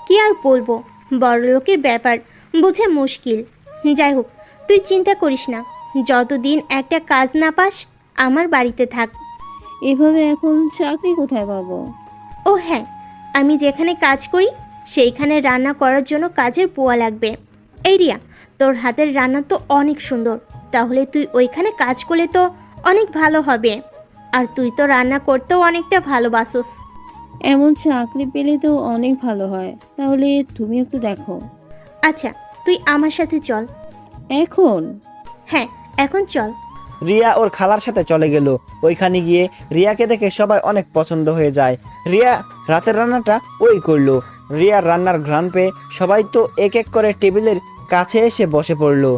কি আর বলবো, বড়লোকের ব্যাপার, বুঝে মুশকিল। যাই হোক, তুই চিন্তা করিস না, যতদিন একটা কাজ না পাস আমার বাড়িতে থাক। এভাবে এখন চাকরি কোথায় পাবো? ও হ্যাঁ, আমি যেখানে কাজ করি সেইখানে রান্না করার জন্য কাজের পোয়া লাগবে। এই রিয়া, তোর হাতের রান্না তো অনেক সুন্দর, তাহলে তুই ওইখানে কাজ করলে তো অনেক ভালো হবে। আর তুই তো রান্না করতেও অনেকটা ভালোবাসোস। এমন চাকরি পেলে তো অনেক ভালো হয়, তাহলে তুমি একটু দেখো। আচ্ছা, তুই আমার সাথে চল। এখন? হ্যাঁ, এখন চল। রিয়া ওর খালার সাথে চলে গেল। ওইখানে গিয়ে রিয়াকে দেখে সবাই অনেক পছন্দ হয়ে যায়। রিয়া রাতের রান্নাটা ওই করলো। রিয়ার রান্নার ঘ্রাণ পেয়ে সবাই তো এক এক করে টেবিলের কাছে এসে বসে পড়লো।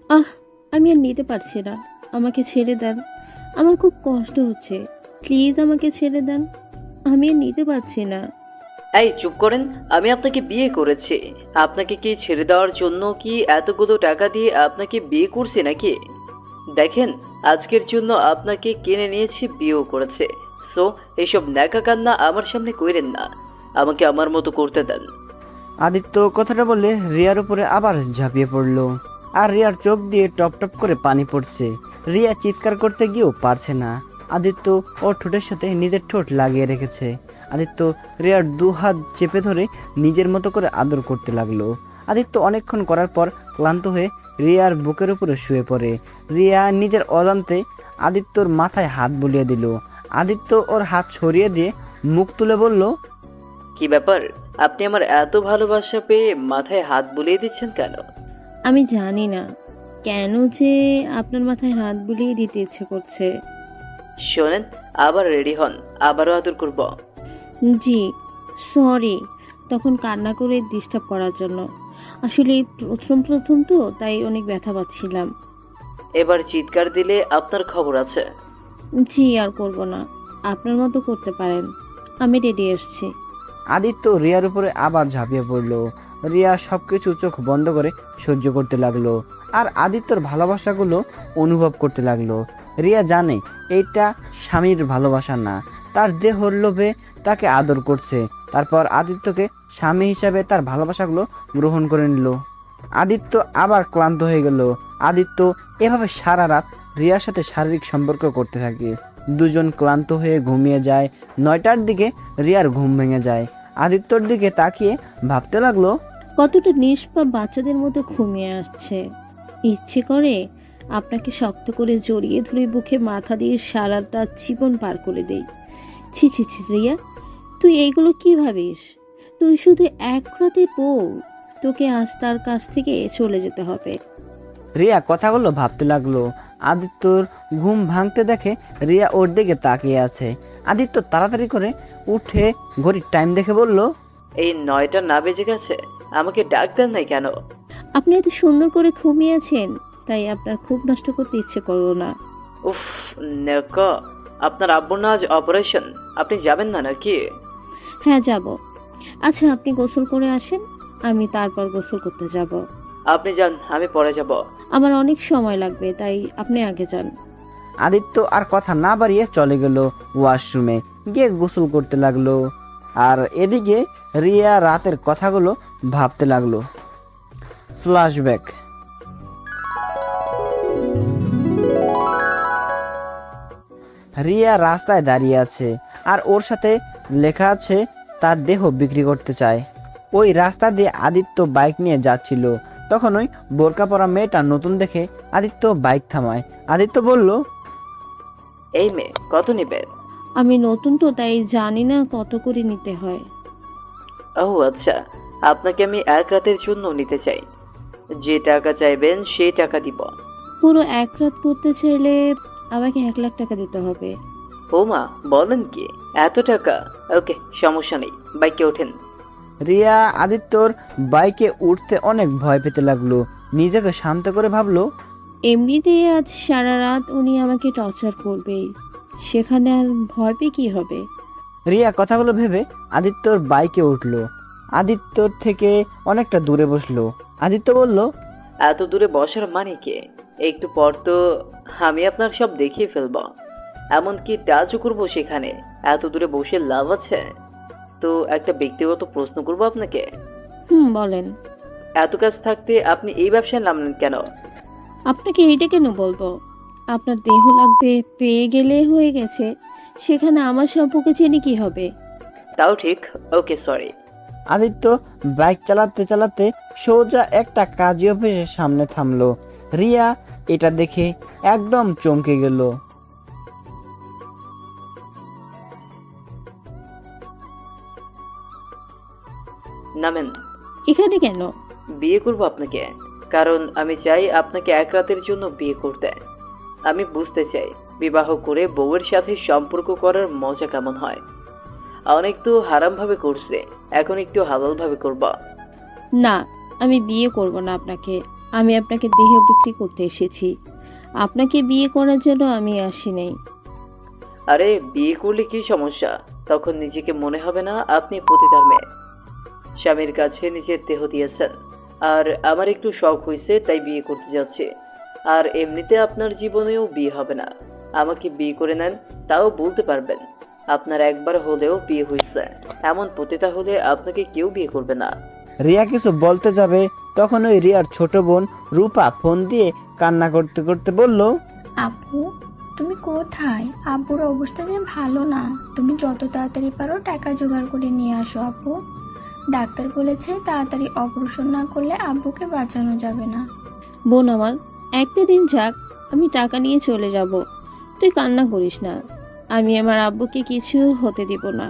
আহ, আমি আর নিতে পারছি না, আমাকে ছেড়ে দেন। আমার খুব কষ্ট হচ্ছে, প্লিজ আমাকে ছেড়ে দেন, আমি আর নিতে পারছি না। এই চুপ করেন, আমি আপনাকে বিয়ে করেছি। আপনাকে কি ছেড়ে দেওয়ার জন্য কি এতগুলো টাকা দিয়ে আপনাকে বিয়ে করছি নাকি? দেখেন, আজকের জন্য আপনাকে কিনে নিয়েছি, বিয়েও করেছে। সো এইসব ন্যাকা কান্না আমার সামনে কইরেন না, আমাকে আমার মতো করতে দেন। আদিত্য কথাটা বলে রিয়ার উপরে আবার ঝাঁপিয়ে পড়লো। আর রিয়ার চোখ দিয়ে টপ টপ করে পানি পড়ছে। রিয়া চিৎকার করতে গিয়েও পারছে না। আদিত্য ওর ঠোঁটের সাথে নিজের ঠোঁট লাগিয়ে রেখেছে। আদিত্য রিয়ার দু হাত চেপে ধরে নিজের মতো করে আদর করতে লাগলো। আদিত্য অনেকক্ষণ করার পর ক্লান্ত হয়ে রিয়ার বুকের উপরে শুয়ে পড়ে। রিয়া নিজের অজান্তে আদিত্যর মাথায় হাত বুলিয়ে দিল। আদিত্য ওর হাত সরিয়ে দিয়ে মুখ তুলে বলল, কি ব্যাপার, আপনি আমার এত ভালোবাসা পেয়ে মাথায় হাত বুলিয়ে দিচ্ছেন কেন? আমি জানি না কেন যে আপনার মাথায় হাত বুলিয়ে দিতে ইচ্ছে করছে। শোনেন, আবার রেডি হন, আবারও আদর করব। জি, সরি তখন কান্না করে ডিস্টার্ব করার জন্য। আসলে প্রথম প্রথম তো, তাই অনেক ব্যথা পাচ্ছিলাম। এবার চিৎকার দিলে আপনার খবর আছে। জি, আর করব না, আপনার মতো করতে পারেন। আমি রেডি আসছি। আদিত্য রিয়ার উপরে আবার ঝাঁপিয়ে পড়লো। রিয়া সবকিছু চোখ বন্ধ করে সহ্য করতে লাগলো আর আদিত্যর ভালোবাসাগুলো অনুভব করতে লাগলো। রিয়া জানে এইটা স্বামীর ভালোবাসা না, তার দেহর লোভে তাকে আদর করছে। তারপর আদিত্যকে স্বামী হিসাবে তার ভালোবাসাগুলো গ্রহণ করে নিল। আদিত্য আবার ক্লান্ত হয়ে গেল। আদিত্য এভাবে সারা রাত রিয়ার সাথে শারীরিক সম্পর্ক করতে থাকে। দুজন ক্লান্ত হয়ে ঘুমিয়ে যায়। 9টার দিকে রিয়ার ঘুম ভেঙে যায়। আদিত্যর দিকে তাকিয়ে ভাবতে লাগলো, কতটা নিষ্পাপ বাচ্চাদের মতো ঘুমিয়ে আসছে। ইচ্ছে করে আপনাকে শক্ত করে জড়িয়ে ধরে বুকে মাথা দিয়ে সারাটা জীবন পার করে দেই। ছি ছি ছি রিয়া, তুই এইগুলো কি ভাবিস? তুই শুধু এক রাতের বউ, তোকে আজ তার কাছ থেকে চলে যেতে হবে। রিয়া কথাগুলো ভাবতে লাগলো। আদিত্যর ঘুম ভাঙতে দেখে রিয়া ওর দিকে তাকিয়ে আছে। আদিত্য তাড়াতাড়ি করে উঠে ঘড়ির টাইম দেখে বলল, এই 9টা না বেজে গেছে, আমাকে ডাক দেন নাই কেন? আপনি এত সুন্দর করে ঘুমিয়েছেন, তাই আপনার খুব নষ্ট করতে ইচ্ছে করলো না। উফ, নেকা, আপনার আব্বুর না আজ অপারেশন, আপনি যাবেন না নাকি? হ্যাঁ যাব। আচ্ছা আপনি গোসল করে আসেন, আমি তারপর গোসল করতে যাব। আপনি যান, আমি পরে যাব। আমার অনেক সময় লাগবে, তাই আপনি আগে যান। আদিত্য আর কথা না বাড়িয়ে চলে গেল ওয়াশরুমে, গিয়ে গোসল করতে লাগলো। আর এদিকে রিয়া রাতের কথাগুলো ভাবতে লাগলো। ফ্ল্যাশব্যাক। রিয়া রাস্তায় দাঁড়িয়ে আছে আর ওর সাথে লেখা আছে তার দেহ বিক্রি করতে চায়। ওই রাস্তা দিয়ে আদিত্য বাইক নিয়ে যাচ্ছিল। তখন ওই বোরকা পরা মেয়েটা নতুন দেখে আদিত্য বাইক থামায়। আদিত্য বলল, এই মেয়ে, কত নেবেন? আমি নতুন তো, তাই জানি না কত করে নিতে হয়। ও আচ্ছা, আপনাকে আমি এক রাতের জন্য নিতে চাই। যে টাকা চাইবেন সেই টাকা দিব। পুরো এক রাত করতে চাইলে আমাকে 1 লাখ টাকা দিতে হবে। ও মা, বলেন কি, এত টাকা? ওকে, সমস্যা নেই, বাইকে ওঠেন। রিয়া আদিত্যর বাইকে উঠতে অনেক ভয় পেতে লাগলো। নিজেকে শান্ত করে ভাবলো, এমনিতেই আজ সারা রাত উনি আমাকে টর্চার করবেই, সেখানে আর ভয় পেয়ে কি হবে। রিয়া কথাগুলো ভেবে আদিত্যর বাইকে উঠলো। আদিত্যর থেকে অনেকটা দূরে বসলো। আদিত্য বলল, এত দূরে বসার মানে কি? একটু পর তো আমি আপনার সব দেখিয়ে ফেলব, এমনকি টাচও করবো সেখানে। এত দূরে বসে লাভ আছে? তো একটা ব্যক্তিগত প্রশ্ন করবো আপনাকে। বলেন। এত কাজ থাকতে আপনি এই ব্যবসায় নামলেন কেন? আপনাকে এইটা কেন বলবো? আপনার দেহ লাগবে, পেয়ে গেলে হয়ে গেছে। সেখানে আমার সম্পর্কে জেনে কি হবে? তাও ঠিক। ওকে, সরি। আদিত্য বাইক চালাতে চালাতে সোজা একটা কাজী অফিসের সামনে থামলো। রিয়া এটা দেখে একদম চমকে গেল। নামেন। এখানে কেন? বিয়ে করব আপনাকে, কারণ আমি চাই আপনাকে এক রাতের জন্য বিয়ে করতে। আমি বুঝতে চাই বিবাহ করে বউয়ের সাথে সম্পর্ক করার মজা কেমন হয়। অনেক তো হারাম ভাবে করছে, এখন একটু হালাল ভাবে করবা। না, আমি বিয়ে করব না আপনাকে। আমি আপনাকে দেহ বিক্রি করতে এসেছি। আপনাকে বিয়ে করার জন্য আমি আসি নাই। আরে বিয়ে করলে কি সমস্যা? তখন নিজেকে মনে হবে না আপনি পতিতার মেয়ে। স্বামীর কাছে নিজের দেহ দিয়েছেন, আর আমার একটু শখ হয়েছে তাই বিয়ে করতে যাচ্ছে। আর এমনিতে আপনার জীবনেও বিয়ে হবে না। আমাকে বিয়ে করে নেন, তাও বলতে পারবেন আপনার একবার হলেও বিয়ে হয়েছে। এমন পতিতা হলে আপনাকে কেউ বিয়ে করবে না। রিয়া কিছু বলতে যাবে, তখন ওই রিয়ার ছোট বোন রূপা ফোন দিয়ে কান্না করতে করতে বলল, আপু, তুমি কোথায়? আব্বুর অবস্থা যে ভালো না। তুমি যত তাড়াতাড়ি পারো টাকা জোগাড় করে নিয়ে আসো আপু। ডাক্তার বলেছে তাড়াতাড়ি অপারেশন না করলে আব্বুকে বাঁচানো যাবে না। বোন আমার, একটা দিন যাক, আমি টাকা নিয়ে চলে যাব। তুই কান্না করিস না। আমি আমার আব্বুকে কিছু হতে দিব না।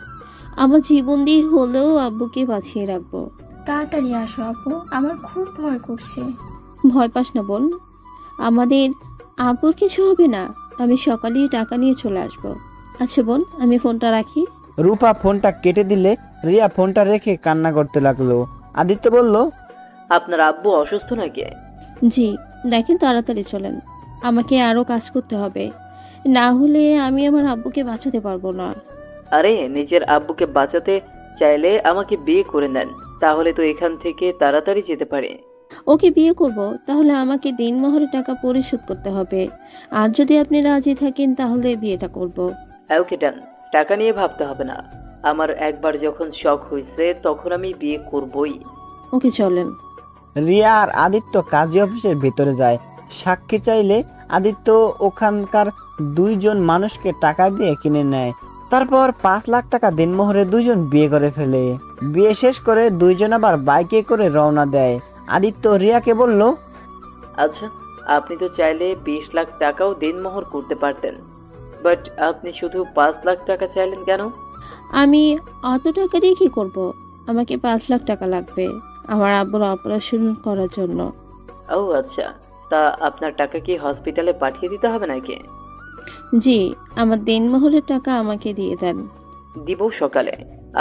আমার জীবন দিয়ে হলেও আব্বুকে বাঁচিয়ে রাখবো। তাড়াতাড়ি আসো আপু, আমার খুব ভয় করছে। ভয় পাস না বোন, আমাদের আব্বুর কিছু হবে না। আমি সকালেই টাকা নিয়ে চলে আসবো। আচ্ছা বোন, আমি ফোনটা রাখি। রূপা ফোনটা কেটে দিলে রিয়া ফোনটা রেখে কান্না করতে লাগলো। আদিত্য বলল, আপনার আব্বু অসুস্থ নাকি? জি, দেখেন তাড়াতাড়ি চলেন। আমাকে আরও কাজ করতে হবে, না হলে আমি আমার আব্বুকে বাঁচাতে পারবো না। আরে নিজের আব্বুকে বাঁচাতে চাইলে আমাকে বিয়ে করে নেন, তাহলে তো এখান থেকে তাড়াতাড়ি যেতে পারে। ওকে বিয়ে করব, তাহলে আমাকে দিনমহরের টাকা পরিশোধ করতে হবে। আর যদি আপনি রাজি থাকেন তাহলে বিয়েটা করব। ওকে ডান, টাকা নিয়ে ভাবতে হবে না। আমার একবার যখন শখ হয়েছে তখন আমি বিয়ে করবই। ওকে চলেন। রিয়া আর আদিত্য কাজী অফিসের ভেতরে যায়। সাক্ষী চাইলে আদিত্য ওখানকার দুইজন মানুষকে টাকা দিয়ে কিনে নেয়। তারপর 5 লাখ টাকা দিনমোহরে দুইজন বিয়ে করে ফেলে। বিয়ে শেষ করে দুইজন আবার বাইকে করে রওনা দেয়। আদিত্য রিয়াকে বলল, আচ্ছা, আপনি তো চাইলে 20 লাখ টাকাও দিনমোহর করতে পারতেন, বাট আপনি শুধু 5 লাখ টাকা চাইলেন কেন? আমি অত টাকা দিয়ে কি করব? আমাকে 5 লাখ টাকা লাগবে আমার আব্বুর অপারেশন করার জন্য। ও আচ্ছা, তা আপনার টাকা কি হসপিটালে পাঠিয়ে দিতে হবে নাকি? জি, আমার দিনমহরের টাকা আমাকে দিয়ে দেন। দিব সকালে।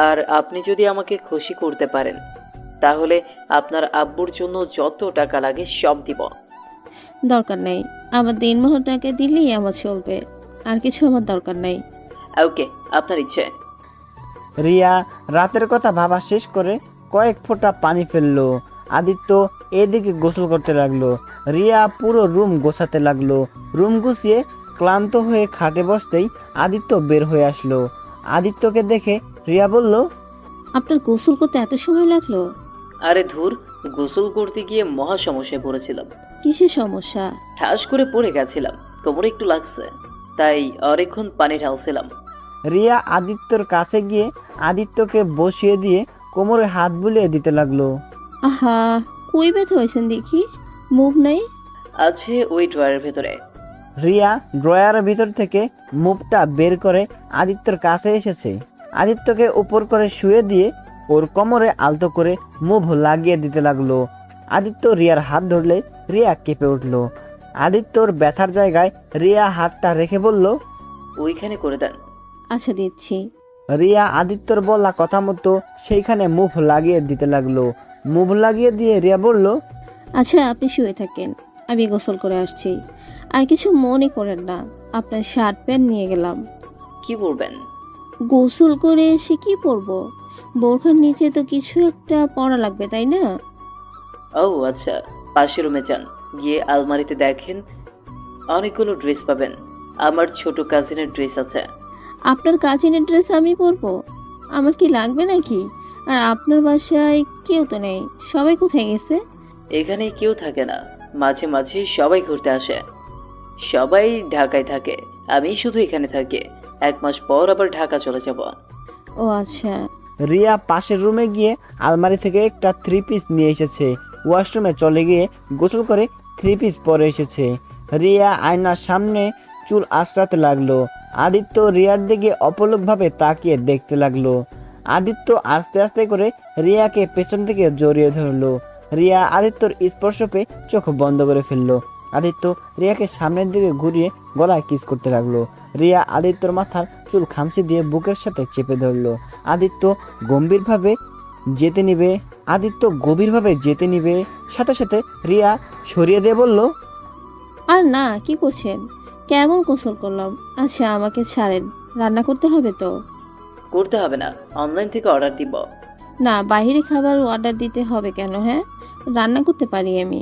আর আপনি যদি আমাকে খুশি করতে পারেন তাহলে আপনার আব্বুর জন্য যত টাকা লাগে সব দিব। দরকার নেই, আমার দিনমহর টাকা দিলেই আমার চলবে। আর কিছু আমার দরকার নেই। ওকে, আপনার ইচ্ছে। রিয়া রাতের কথা ভাবা শেষ করে কয়েক ফোঁটা পানি ফেললো। আদিত্য এদিকে গোসল করতে লাগলো। রিয়া পুরো রুম গোছাতে লাগলো। রুম গুছিয়ে ক্লান্ত হয়ে খাটে বসতেই আদিত্য বের হয়ে আসলো। আদিত্যকে দেখে রিয়া বলল, আপনার গোসল করতে এত সময় লাগলো? আরে ধুর, গোসল করতে গিয়ে মহা সমস্যায় পড়েছিলাম। কিসের সমস্যা? ঠাস করে পড়ে গেছিলাম, কোমরে একটু লাগছে, তাই অনেকক্ষণ পানি ঢালছিলাম। রিয়া আদিত্যর কাছে গিয়ে আদিত্যকে বসিয়ে দিয়ে কোমরে হাত বুলিয়ে দিতে লাগলো। আহা, কই ব্যথা হয়েছেন দেখি, মুভ নাই। আছে ওই ড্রয়ারের ভেতরে। রিয়া ড্রয়ারের ভিতর থেকে মুভটা বের করে আদিত্যর কাছে এসেছে। আদিত্যকে উপর করে শুয়ে দিয়ে ওর কোমরে আলতো করে মুভ লাগিয়ে দিতে লাগলো। আদিত্য রিয়ার হাত ধরলে রিয়া কেঁপে উঠলো। আদিত্যর ব্যথার জায়গায় রিয়া হাতটা রেখে বলল, ওইখানে করে দেন। আচ্ছা দিচ্ছি। রিয়া আদিত্যর বলা কথা মতো সেইখানে মুভ লাগিয়ে দিতে লাগলো। মুভ লাগিয়ে দিয়ে রিয়া বলল, আচ্ছা আপনি শুয়ে থাকেন, আমি গোসল করে আসছি। আর কিছু মনে করেন না, আপনার শার্ট প্যান্ট নিয়ে গেলাম। কি করবেন? গোসল করে এসে কি পরবো? বোরখার নিচে তো কিছু একটা পরা লাগবে, তাই না? ও আচ্ছা, পাশের রুমে যান, গিয়ে আলমারিতে দেখেন অনেকগুলো ড্রেস পাবেন। আমার ছোট কাজিনের ড্রেস আছে। আপনার কাজিনের ড্রেস আমি পরবো? আমার কি লাগবে নাকি? আর আপনার বাসায় কেউ তো নেই, সবাই কোথায় গেছে? এখানে কেউ থাকে না, মাঝে মাঝে সবাই ঘুরতে আসে। সবাই ঢাকায় থাকে, আমি শুধু এখানে থাকি। 1 মাস পর আবার ঢাকা চলে যাব। ও আচ্ছা। রিয়া পাশের রুমে গিয়ে আলমারি থেকে একটা 3 পিস নিয়ে এসেছে। ওয়াশরুমে চলে গিয়ে গোসল করে 3 পিস পরে এসেছে। রিয়া আয়নার সামনে চুল আঁচড়াতে লাগলো। আদিত্য রিয়ার দিকে অপলকভাবে তাকিয়ে দেখতে লাগলো। আদিত্য আস্তে আস্তে করে রিয়াকে পেছন থেকে জড়িয়ে ধরলো। রিয়া আদিত্যর স্পর্শ পেয়ে চোখ বন্ধ করে ফেললো। আদিত্য রিয়াকে সামনের দিকে ঘুরিয়ে গলায় কিস করতে লাগলো। রিয়া আদিত্যর মাথার চুল খামচি দিয়ে বুকের সাথে চেপে ধরলো। আদিত্য গম্ভীরভাবে যেতে নিবে সাথে সাথে রিয়া সরিয়ে দিয়ে বলল, আর না, কি করছেন? কেমন গোসল করলাম। আচ্ছা আমাকে ছাড়েন, রান্না করতে হবে তো? করতে হবে না, অনলাইন থেকে অর্ডার দিব। না, বাইরে খাবার অর্ডার দিতে হবে কেন? হ্যাঁ, রান্না করতে পারি আমি।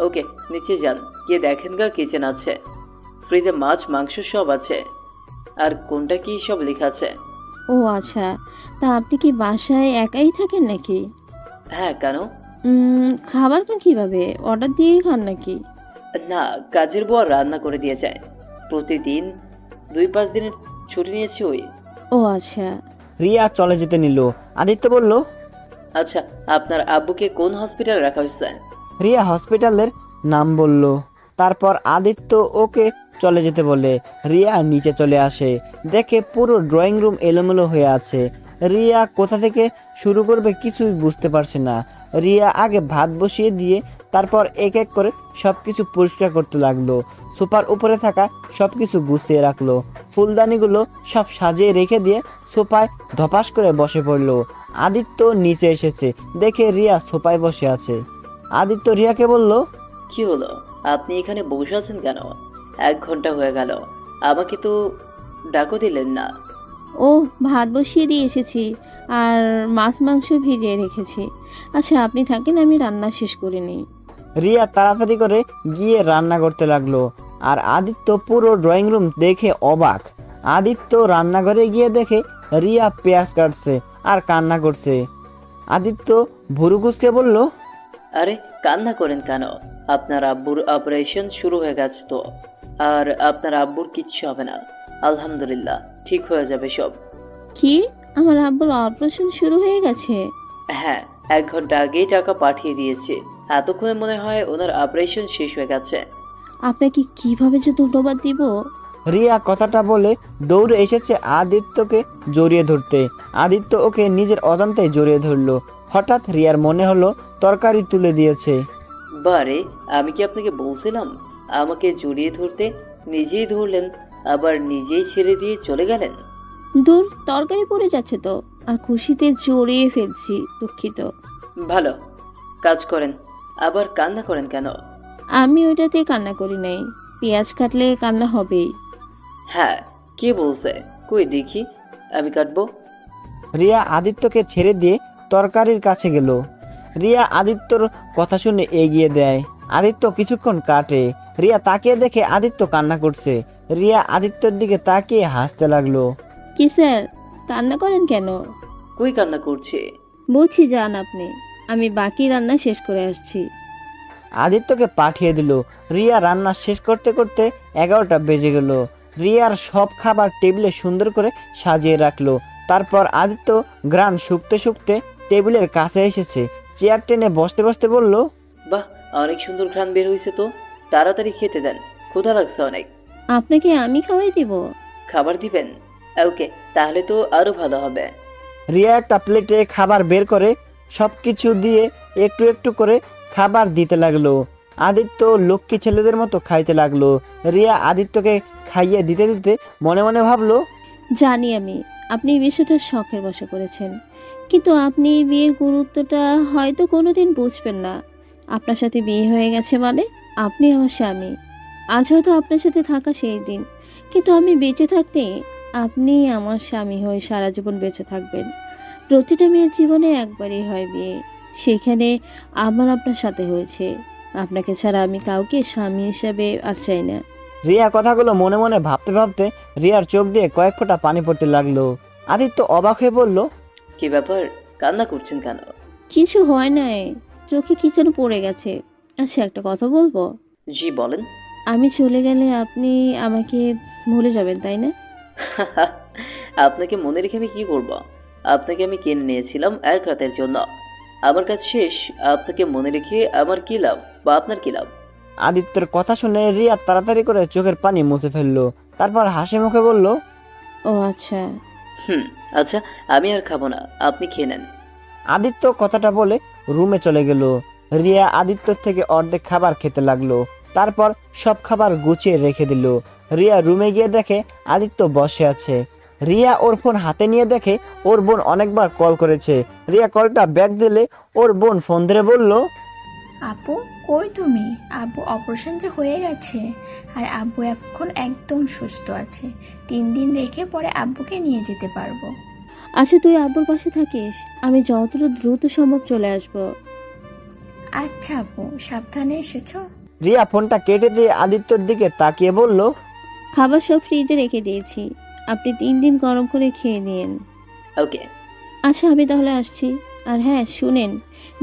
ওকে, নিচে যান, গিয়ে দেখেন গা কিচেন আছে, ফ্রিজে মাছ মাংস সব আছে। আর কোনটা কি সব লেখা আছে। ও আচ্ছা, তা আপনি কি বাসায় একাই থাকেন নাকি? হ্যাঁ, কেন? খাবার খান কিভাবে? অর্ডার দিয়েই খান নাকি? না, কাজের বর রান্না করে দিয়ে যায়। প্রতিদিন 2-5 দিনের ছুটি নিয়েছি ওই। ও আচ্ছা। রিয়া চলে যেতে নিল। আদিত্য বলল, আচ্ছা, আপনার আব্বুকে কোন হসপিটালে রাখা হয়েছে? রিয়া হসপিটালের নাম বলল। তারপর আদিত্য ওকে চলে যেতে বলে। রিয়া নিচে চলে আসে, দেখে পুরো ড্রয়িং রুম এলোমেলো হয়ে আছে। রিয়া কোথা থেকে শুরু করবে কিছুই বুঝতে পারছে না। রিয়া আগে ভাত বসিয়ে দিয়ে তারপর এক এক করে সবকিছু পরিষ্কার করতে লাগলো। সোফার উপরে থাকা সবকিছু গুছিয়ে রাখলো। ফুলদানিগুলো সব সাজিয়ে রেখে দিয়ে সোফায় ধপাস করে বসে পড়লো। আদিত্য নিচে এসেছে, দেখে রিয়া সোফায় বসে আছে। আদিত্য রিয়াকে বলল, কি হলো, আপনি এখানে বসে আছেন কেন? 1 ঘন্টা হয়ে গেল, আমাকে তো ডাকও দিলেন না। ও, ভাত বসিয়ে দিয়ে এসেছি আর মাছ মাংস ভিজিয়ে রেখেছি। আচ্ছা আপনি থাকেন, আমি রান্না শেষ করে নিই। রিয়া তাড়াতাড়ি করে গিয়ে রান্না করতে লাগলো। আর আদিত্য পুরো ড্রয়িং রুম দেখে অবাক। আদিত্য রান্নাঘরে গিয়ে দেখে রিয়া পেঁয়াজ কাটছে আর কান্না করছে। আদিত্য ভুরু কুঁচকে বলল, আরে কান্না করেন কেন? আপনার আব্বুর অপারেশন শুরু হয়ে গেছে তো। আর আপনার আব্বুর কিচ্ছু হবে না, আলহামদুলিল্লাহ, ঠিক হয়ে যাবে সব। কি, আমার আব্বুর অপারেশন শুরু হয়ে গেছে? হ্যাঁ, 1 ঘন্টা আগেই টাকা পাঠিয়ে দিয়েছি। এতক্ষণে মনে হয় ওনার অপারেশন শেষ হয়ে গেছে। আপনাকে কিভাবে যে ধন্যবাদ দিব। রিয়া কথাটা বলে দৌড়ে এসেছে আদিত্যকে জড়িয়ে ধরতে। আদিত্য ওকে নিজের অজান্তে জড়িয়ে ধরলো। হঠাৎ রিয়ার মনে হলো তরকারি তুলে দিয়েছে। বারে, আমি কি আপনাকে বলছিলাম আমাকে জড়িয়ে ধরতে? নিজেই ধরলেন, আবার নিজেই ছেড়ে দিয়ে চলে গেলেন। দূর, তরকারি পড়ে যাচ্ছে তো, আর খুশিতে জড়িয়ে ফেলছি, দুঃখিত। ভালো কাজ করেন, আবার কান্না করেন কেন? আমি ওইটাতে কান্না করি নাই, পেঁয়াজ কাটলে কান্না হবেই। হ্যাঁ, কে বলছে? কই দেখি, আমি কাটবো। রিয়া আদিত্যকে ছেড়ে দিয়ে তরকারির কাছে গেল। রিয়া আদিত্যর কথা শুনে এগিয়ে দেয়। আদিত্য কিছুক্ষণ কাটে। রিয়া তাকিয়ে দেখে আদিত্য কান্না করছে। রিয়া আদিত্যর দিকে তাকিয়ে হাসতে লাগলো। কি স্যার, কান্না করেন কেন? কই কান্না করছে? বুঝছি, যান আপনি, আমি বাকি রান্না শেষ করে আসছি। আদিত্যকে পাঠিয়ে দিল। রিয়া রান্না শেষ করতে করতে 11টা বেজে গেল। রিয়ার সব খাবার টেবিলে সুন্দর করে সাজিয়ে রাখলো। তারপর আদিত্য গ্রান শুকতে শুকতে টেবিলের কাছে এসেছে। চেয়ার টেনে বসতে বসতে বলল, বাহ, অনেক সুন্দর ঘ্রাণ বের হয়েছে তো। তাড়াতাড়ি খেতে দেন, ক্ষুধা লাগছে অনেক। আপনাকে আমি খাওয়াই দিব? খাবার দিবেন? ওকে, তাহলে তো আরো ভালো হবে। রিয়া একটা প্লেটে খাবার বের করে সবকিছু দিয়ে একটু একটু করে খাবার দিতে লাগলো। আদিত্য লক্ষ্মী ছেলেদের মতো খাইতে লাগলো। রিয়া আদিত্যকে খাইয়ে দিতে দিতে মনে মনে ভাবলো, জানি আমি আপনি এই বিষয়টা শখের বশে করেছেন, কিন্তু আপনি এই বিয়ের গুরুত্বটা হয়তো কোনোদিন বুঝবেন না। আপনার সাথে বিয়ে হয়ে গেছে মানে আপনি আমার স্বামী। আজ হয়তো আপনার সাথে থাকা সেই দিন, কিন্তু আমি বেঁচে থাকতে আপনি আমার স্বামী হয়ে সারা জীবন বেঁচে থাকবেন। প্রতিটা মেয়ের জীবনে একবারই হয় বিয়ে, সেখানে আমার আপনার সাথে হয়েছে। আপনাকে ছাড়া আমি কাউকে স্বামী হিসাবে আর চাই না। রিয়া কথাগুলো মনে মনে ভাবতে ভাবতে রিয়ার চোখ দিয়ে কয়েক ফোঁটা পানি পড়তে লাগলো। আদিত্য অবাক হয়ে বলল, কি ব্যাপার, কান্না করছেন কেন? কিছু হয় নাই, চোখে কি যেন পড়ে গেছে। আচ্ছা, একটা কথা বলবো? জি বলেন। আমি চলে গেলে আপনি আমাকে ভুলে যাবেন, তাই না? আপনাকে মনে রেখে আমি কি করব? আপনাকে আমি কিনে নিয়েছিলাম এক রাতের জন্য। আমার কাজ শেষ, আপনাকে মনে রেখে আমার কি লাভ বা আপনার কি লাভ? আদিত্যর কথা শুনে রিয়া তাড়াতাড়ি করে চোখের পানি মুছে ফেললো। তারপর হাসি মুখে বলল, ও আচ্ছা। আচ্ছা, আমি আর খাবো না, আপনি খেয়ে নেন। আদিত্য কথাটা বলে রুমে চলে গেল। রিয়া আদিত্যর থেকে অর্ধেক খাবার খেতে লাগলো। তারপর সব খাবার গুছিয়ে রেখে দিল। রিয়া রুমে গিয়ে দেখে আদিত্য বসে আছে। রিয়া ওর ফোন হাতে নিয়ে দেখে ওর বোন অনেকবার কল করেছে। রিয়া কলটা ব্যাক দিলে ওর বোন ফোন ধরে বলল, আপু কই তুমি? আব্বু অপারেশন যে হয়ে গেছে, আর আব্বু এখন একদম সুস্থ আছে। 3 দিন রেখে পরে আব্বুকে নিয়ে যেতে পারবো। আচ্ছা, তুই আব্বুর পাশে থাকিস, আমি যতটা দ্রুত সম্ভব চলে আসবো। আচ্ছা আপু, সাবধানে এসেছো? রিয়া ফোনটা কেটে দিয়ে আদিত্যর দিকে তাকিয়ে বলল, খাবার সব ফ্রিজে রেখে দিয়েছি, আপনি 3 দিন গরম করে খেয়ে নিন। ওকে। আচ্ছা, আমি তাহলে আসছি। আর হ্যাঁ, শুনেন,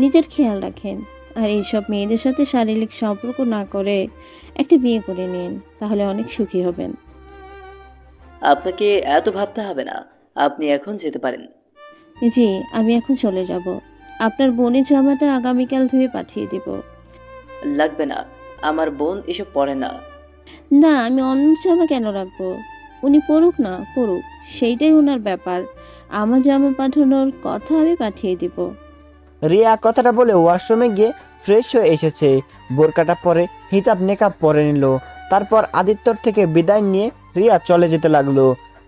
নিজের খেয়াল রাখেন। আর এইসব মেয়েদের সাথে শারীরিক সম্পর্ক না করে একটা বিয়ে করে নিন, তাহলে অনেক সুখী হবেন। আপনাকে এত ভাবতে হবে না, আপনি এখন যেতে পারেন। জি, আমি এখন চলে যাব। আপনার বোনের জামাটা আগামীকাল ধুয়ে পাঠিয়ে দিব। লাগবে না, আমার বোন এসব পড়ে না। না, আমি অন্য জামা কেন রাখবো? উনি পড়ুক না, পড়ুক, সেইটাই ওনার ব্যাপার। আমার জামা পাঠানোর কথা আমি পাঠিয়ে দিব। রিয়া কথাটা বলে ওয়াশরুমে গিয়ে ফ্রেশ হয়ে এসেছে। বোরকাটা পরে হিজাব নেকাব পরে নিল। তারপর আদিত্যর থেকে বিদায় নিয়ে রিয়া চলে যেতে লাগলো।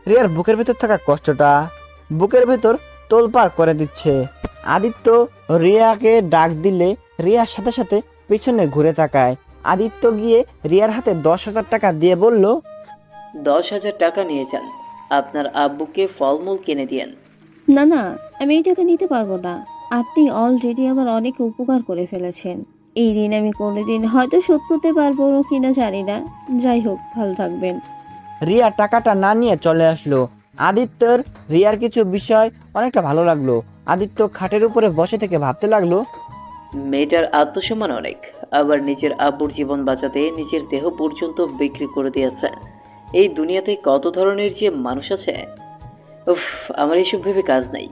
রিয়ার বুকের ভেতর থাকা কষ্টটা বুকের ভেতর তোলপাড় করে দিচ্ছে। আদিত্য রিয়াকে ডাক দিলে রিয়ার সাথে সাথে পিছনে ঘুরে তাকায়। আদিত্য গিয়ে রিয়ার হাতে 10,000 টাকা দিয়ে বলল, 10,000 টাকা নিয়ে যান, আপনার আব্বুকে ফলমূল কিনে দিয়েন। না না, আমি এই টাকা নিতে পারবো না। আপনি অলরেডি আমার অনেক উপকার করে ফেলেছেন। এই ঋণ আমি কোনোদিন হয়তো শোধ করতে পারবো কিনা জানি না। যাই হোক, ভালো থাকবেন। রিয়া টাকাটা না নিয়ে চলে আসলো। আদিত্যর রিয়ার কিছু বিষয় অনেকটা ভালো লাগলো। আদিত্য খাটের উপরে বসে থেকে ভাবতে লাগলো, মেয়েটার আত্মসম্মান অনেক, আবার নিজের আব্বুর জীবন বাঁচাতে নিজের দেহ পর্যন্ত বিক্রি করে দিয়েছে। এই দুনিয়াতে কত ধরনের যে মানুষ আছে, উফ, আমার এইসব ভেবে কাজ নাই।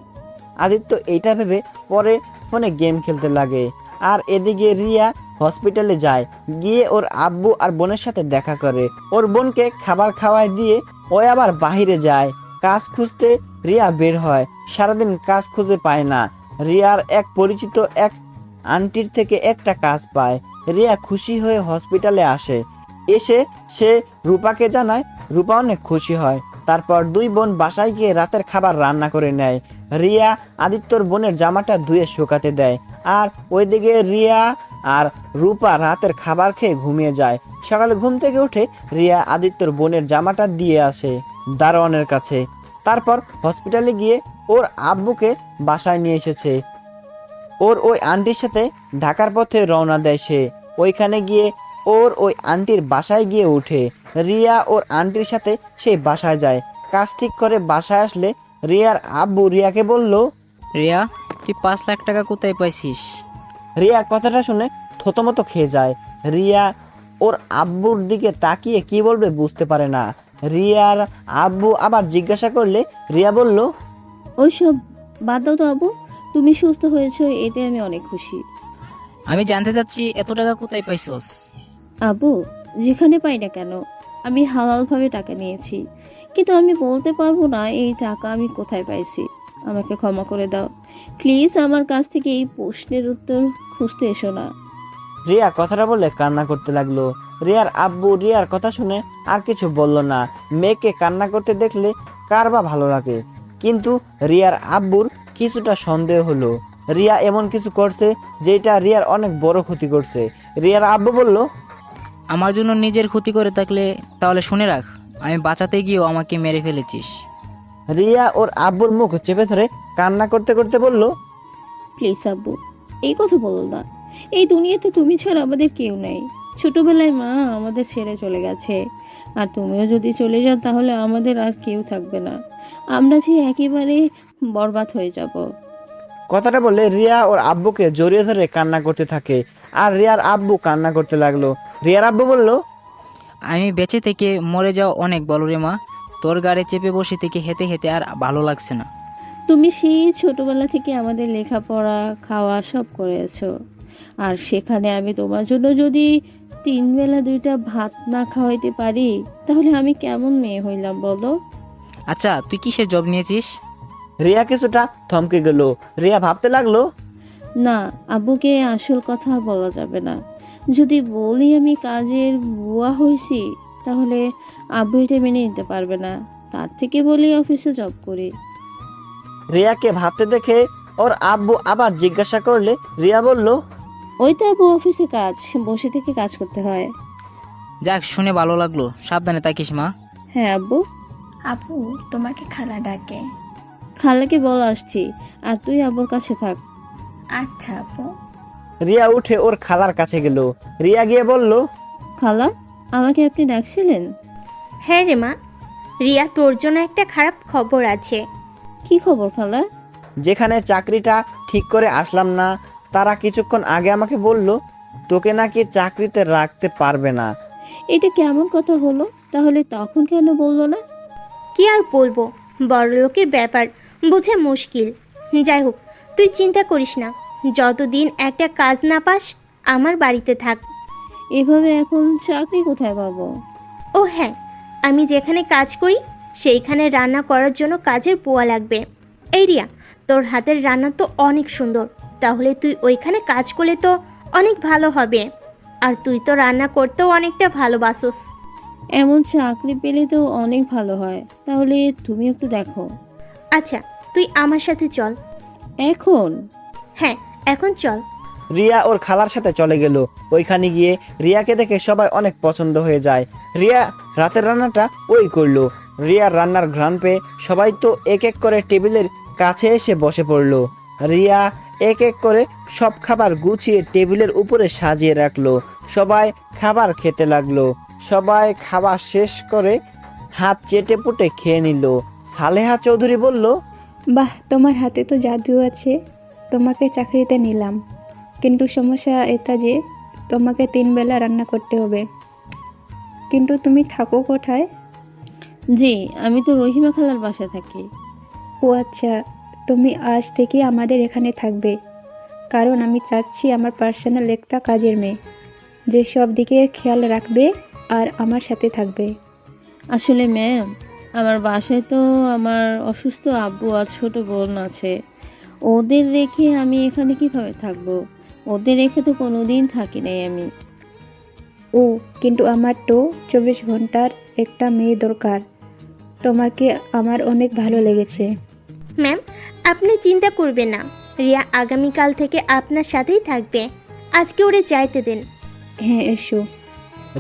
আদিত্য এইটা ভেবে পরে ফোনে গেম খেলতে লাগে। আর এদিকে রিয়া হসপিটালে যায়। গিয়ে ওর আব্বু আর বোনের সাথে দেখা করে। ওর বোনকে খাবার খাওয়ায় দিয়ে ও আবার বাহিরে যায় কাজ খুঁজতে। রিয়া বের হয়, সারাদিন কাজ খুঁজে পায় না। রিয়ার এক পরিচিত এক আন্টির থেকে একটা কাজ পায়। রিয়া খুশি হয়ে হসপিটালে আসে। এসে সে রূপাকে জানায়। রূপা অনেক খুশি হয়। তারপর দুই বোন বাসায় গিয়ে রাতের খাবার রান্না করে নেয়। রিয়া আদিত্যর বোনের জামাটা ধুয়ে শুকাতে দেয়। আর ওইদিকে রিয়া আর রূপা রাতের খাবার খেয়ে ঘুমিয়ে যায়। সকালে ঘুম থেকে উঠে রিয়া আদিত্যর বোনের জামাটা দিয়ে আসে দারোয়ানের কাছে। তারপর হসপিটালে গিয়ে ওর আব্বুকে বাসায় নিয়ে এসেছে। ওর ওই আন্টির সাথে ঢাকার পথে রওনা দেয় সে। ওইখানে গিয়ে ওর ওই আন্টির বাসায় গিয়ে ওঠে। রিয়া ওর আন্টির সাথে সেই বাসায় যায়। কাজ ঠিক করে বাসায় আসলে রিয়ার আব্বু রিয়াকে বলল, রিয়া, তুই 5 লাখ টাকা কোথায় পাইছিস? রিয়া কথাটা শুনে থতমত খেয়ে যায়। রিয়া ওর আব্বুর দিকে তাকিয়ে কি বলবে বুঝতে পারে না। রিয়ার আব্বু আবার জিজ্ঞাসা করলে রিয়া বলল, ওইসব বাদ দাও তো আব্বু, তুমি সুস্থ হয়েছো, এতে আমি অনেক খুশি। আমি জানতে চাচ্ছি এত টাকা কোথায় পাইছস? আব্বু, যেখানে পাই না কেন, আমি হালালভাবে টাকা নিয়েছি, কিন্তু আমি বলতে পারবো না এই টাকা আমি কোথায় পাইছি। আমাকে ক্ষমা করে দাও প্লিজ। আমার কাছ থেকে এই প্রশ্নের উত্তর খুঁজতে এসো না। রিয়া কথাটা বলে কান্না করতে লাগলো। রিয়ার আব্বু রিয়ার কথা শুনে আর কিছু বলল না। মেয়েকে কান্না করতে দেখলে কার বা ভালো লাগে। কিন্তু রিয়ার আব্বুর কিছুটা সন্দেহ হলো। রিয়া এমন কিছু করছে যেটা রিয়ার অনেক বড় ক্ষতি করছে। রিয়ার আব্বু বলল, আমার জন্য নিজের ক্ষতি করে থাকলে তাহলে শুনে রাখ, আমি বাঁচাতে গিয়েও আমাকে মেরে ফেলেছিস। রিয়া ওর আব্বুর মুখ চেপে ধরে কান্না করতে করতে বলল, প্লিজ আব্বু, এই কথা বলো না। এই দুনিয়াতে তুমি ছাড়া আমাদের কেউ নেই। ছোটবেলায় মা আমাদের ছেড়ে চলে গেছে। আর তুমিও যদি চলে যাও তাহলে আমাদের আর কেউ থাকবে না, আমরা যে একেবারে বরবাদ হয়ে যাব। কথাটা বলে রিয়া ওর আব্বুকে জড়িয়ে ধরে কান্না করতে থাকে, আর রিয়ার আব্বু কান্না করতে লাগলো। রিয়ার আব্বু বলল, আমি বেঁচে থেকে মরে যাও অনেক বলো রে মা, তোর গাড়ি চেপে বসে থেকে হেঁটে হেঁটে আর ভালো লাগছে না। তুমি সেই ছোটবেলা থেকে আমাদের লেখাপড়া খাওয়া সব করেছো, আর সেখানে আমি তোমার জন্য যদি 3 বেলা 2টা ভাত না খাওয়াইতে পারি তাহলে আমি কেমন মেয়ে হইলাম বলো? আচ্ছা তুই কিসের জব নিয়েছিস? রিয়া কিছুটা থমকে গেল। রিয়া ভাবতে লাগলো, না, আব্বুকে আসল কথা বলা যাবে না। যদি বলি আমি কাজের বুয়া হয়েছি তাহলে আব্বু এটা মেনে নিতে পারবে না। তার থেকে বলি অফিসে জব করি। রিয়াকে ভাবতে দেখে ওর আব্বু আবার জিজ্ঞাসা করলে রিয়া বলল, ওই তো আব্বু, অফিসে কাজ, বসে থেকে কাজ করতে হয়। যাক শুনে ভালো লাগলো, সাবধানে থাকিস মা। হ্যাঁ আব্বু। আপু, তোমাকে খালা ডাকে। খালাকে বল আসছি, আর তুই আব্বুর কাছে থাক। আচ্ছা আপু। রিয়া উঠে ওর খালার কাছে গেল। রিয়া গিয়ে বলল, খালা, আমাকে আপনি ডাকছিলেন? হ্যাঁ রে মা, রিয়া তোর জন্য একটা খারাপ খবর আছে। কি খবর খালা? যেখানে চাকরিটা ঠিক করে আসলাম না, তারা কিছুক্ষণ আগে আমাকে বলল তোকে নাকি চাকরিতে রাখতে পারবে না। এটা কেমন কথা হলো? তাহলে তখন কেন বললো না? কি আর বলবো, বড়লোকের ব্যাপার, বোঝা মুশকিল। যাই হোক, তুই চিন্তা করিস না, যতদিন একটা কাজ না পাস আমার বাড়িতে থাক। এভাবে এখন চাকরি কোথায় পাবো? ও হ্যাঁ, আমি যেখানে কাজ করি সেইখানে রান্না করার জন্য কাজের বুয়া লাগবে। এই রিয়া, তোর হাতের রান্না তো অনেক সুন্দর, তাহলে তুই ওইখানে কাজ করলে তো অনেক ভালো হবে। আর তুই তো রান্না করতেও অনেকটা ভালোবাসোস। এমন চাকরি পেলে তো অনেক ভালো হয়, তাহলে তুমি একটু দেখো। আচ্ছা, তুই আমার সাথে চল। এখন? হ্যাঁ, এখন চল। রিয়া ওর খালার সাথে চলে গেল। ওইখানে গিয়ে রিয়াকে দেখে সবাই অনেক পছন্দ হয়ে যায়। রিয়া রাতের রান্নাটা ওই করলো। রিয়ার রান্নার ঘ্রাণ পেয়ে সবাই তো এক এক করে টেবিলের কাছে এসে বসে পড়লো। রিয়া এক এক করে সব খাবার গুছিয়ে টেবিলের উপরে সাজিয়ে রাখলো। সবাই খাবার খেতে লাগলো। সবাই খাবার শেষ করে হাত চেটে পুটে খেয়ে নিল। সালেহা চৌধুরী বলল, বাহ, তোমার হাতে তো জাদু আছে, তোমাকে চাকরিতে নিলাম। কিন্তু সমস্যা এটা যে তোমাকে 3 বেলা রান্না করতে হবে। কিন্তু তুমি থাকো কোথায়? জি, আমি তো রহিমা খালার বাসায় থাকি। ও আচ্ছা, তুমি আজ থেকে আমাদের এখানে থাকবে, কারণ আমি চাচ্ছি আমার পার্সোনাল একটা কাজের মেয়ে, যে সব দিকে খেয়াল রাখবে আর আমার সাথে থাকবে। আসলে ম্যাম, আমার বাসায় তো আমার অসুস্থ আব্বু আর ছোট বোন আছে। ওদের রেখে আমি এখানে কিভাবে থাকবো? ওদের রেখে তো কোনোদিন থাকি নাই আমি। ও, কিন্তু আমার তো 24 ঘন্টার একটা মেয়ে দরকার। তোমাকে আমার অনেক ভালো লেগেছে। ম্যাম, আপনি চিন্তা করবেন না, রিয়া আগামীকাল থেকে আপনার সাথেই থাকবে। আজকে ওরে যাইতে দেন। হ্যাঁ, এসো।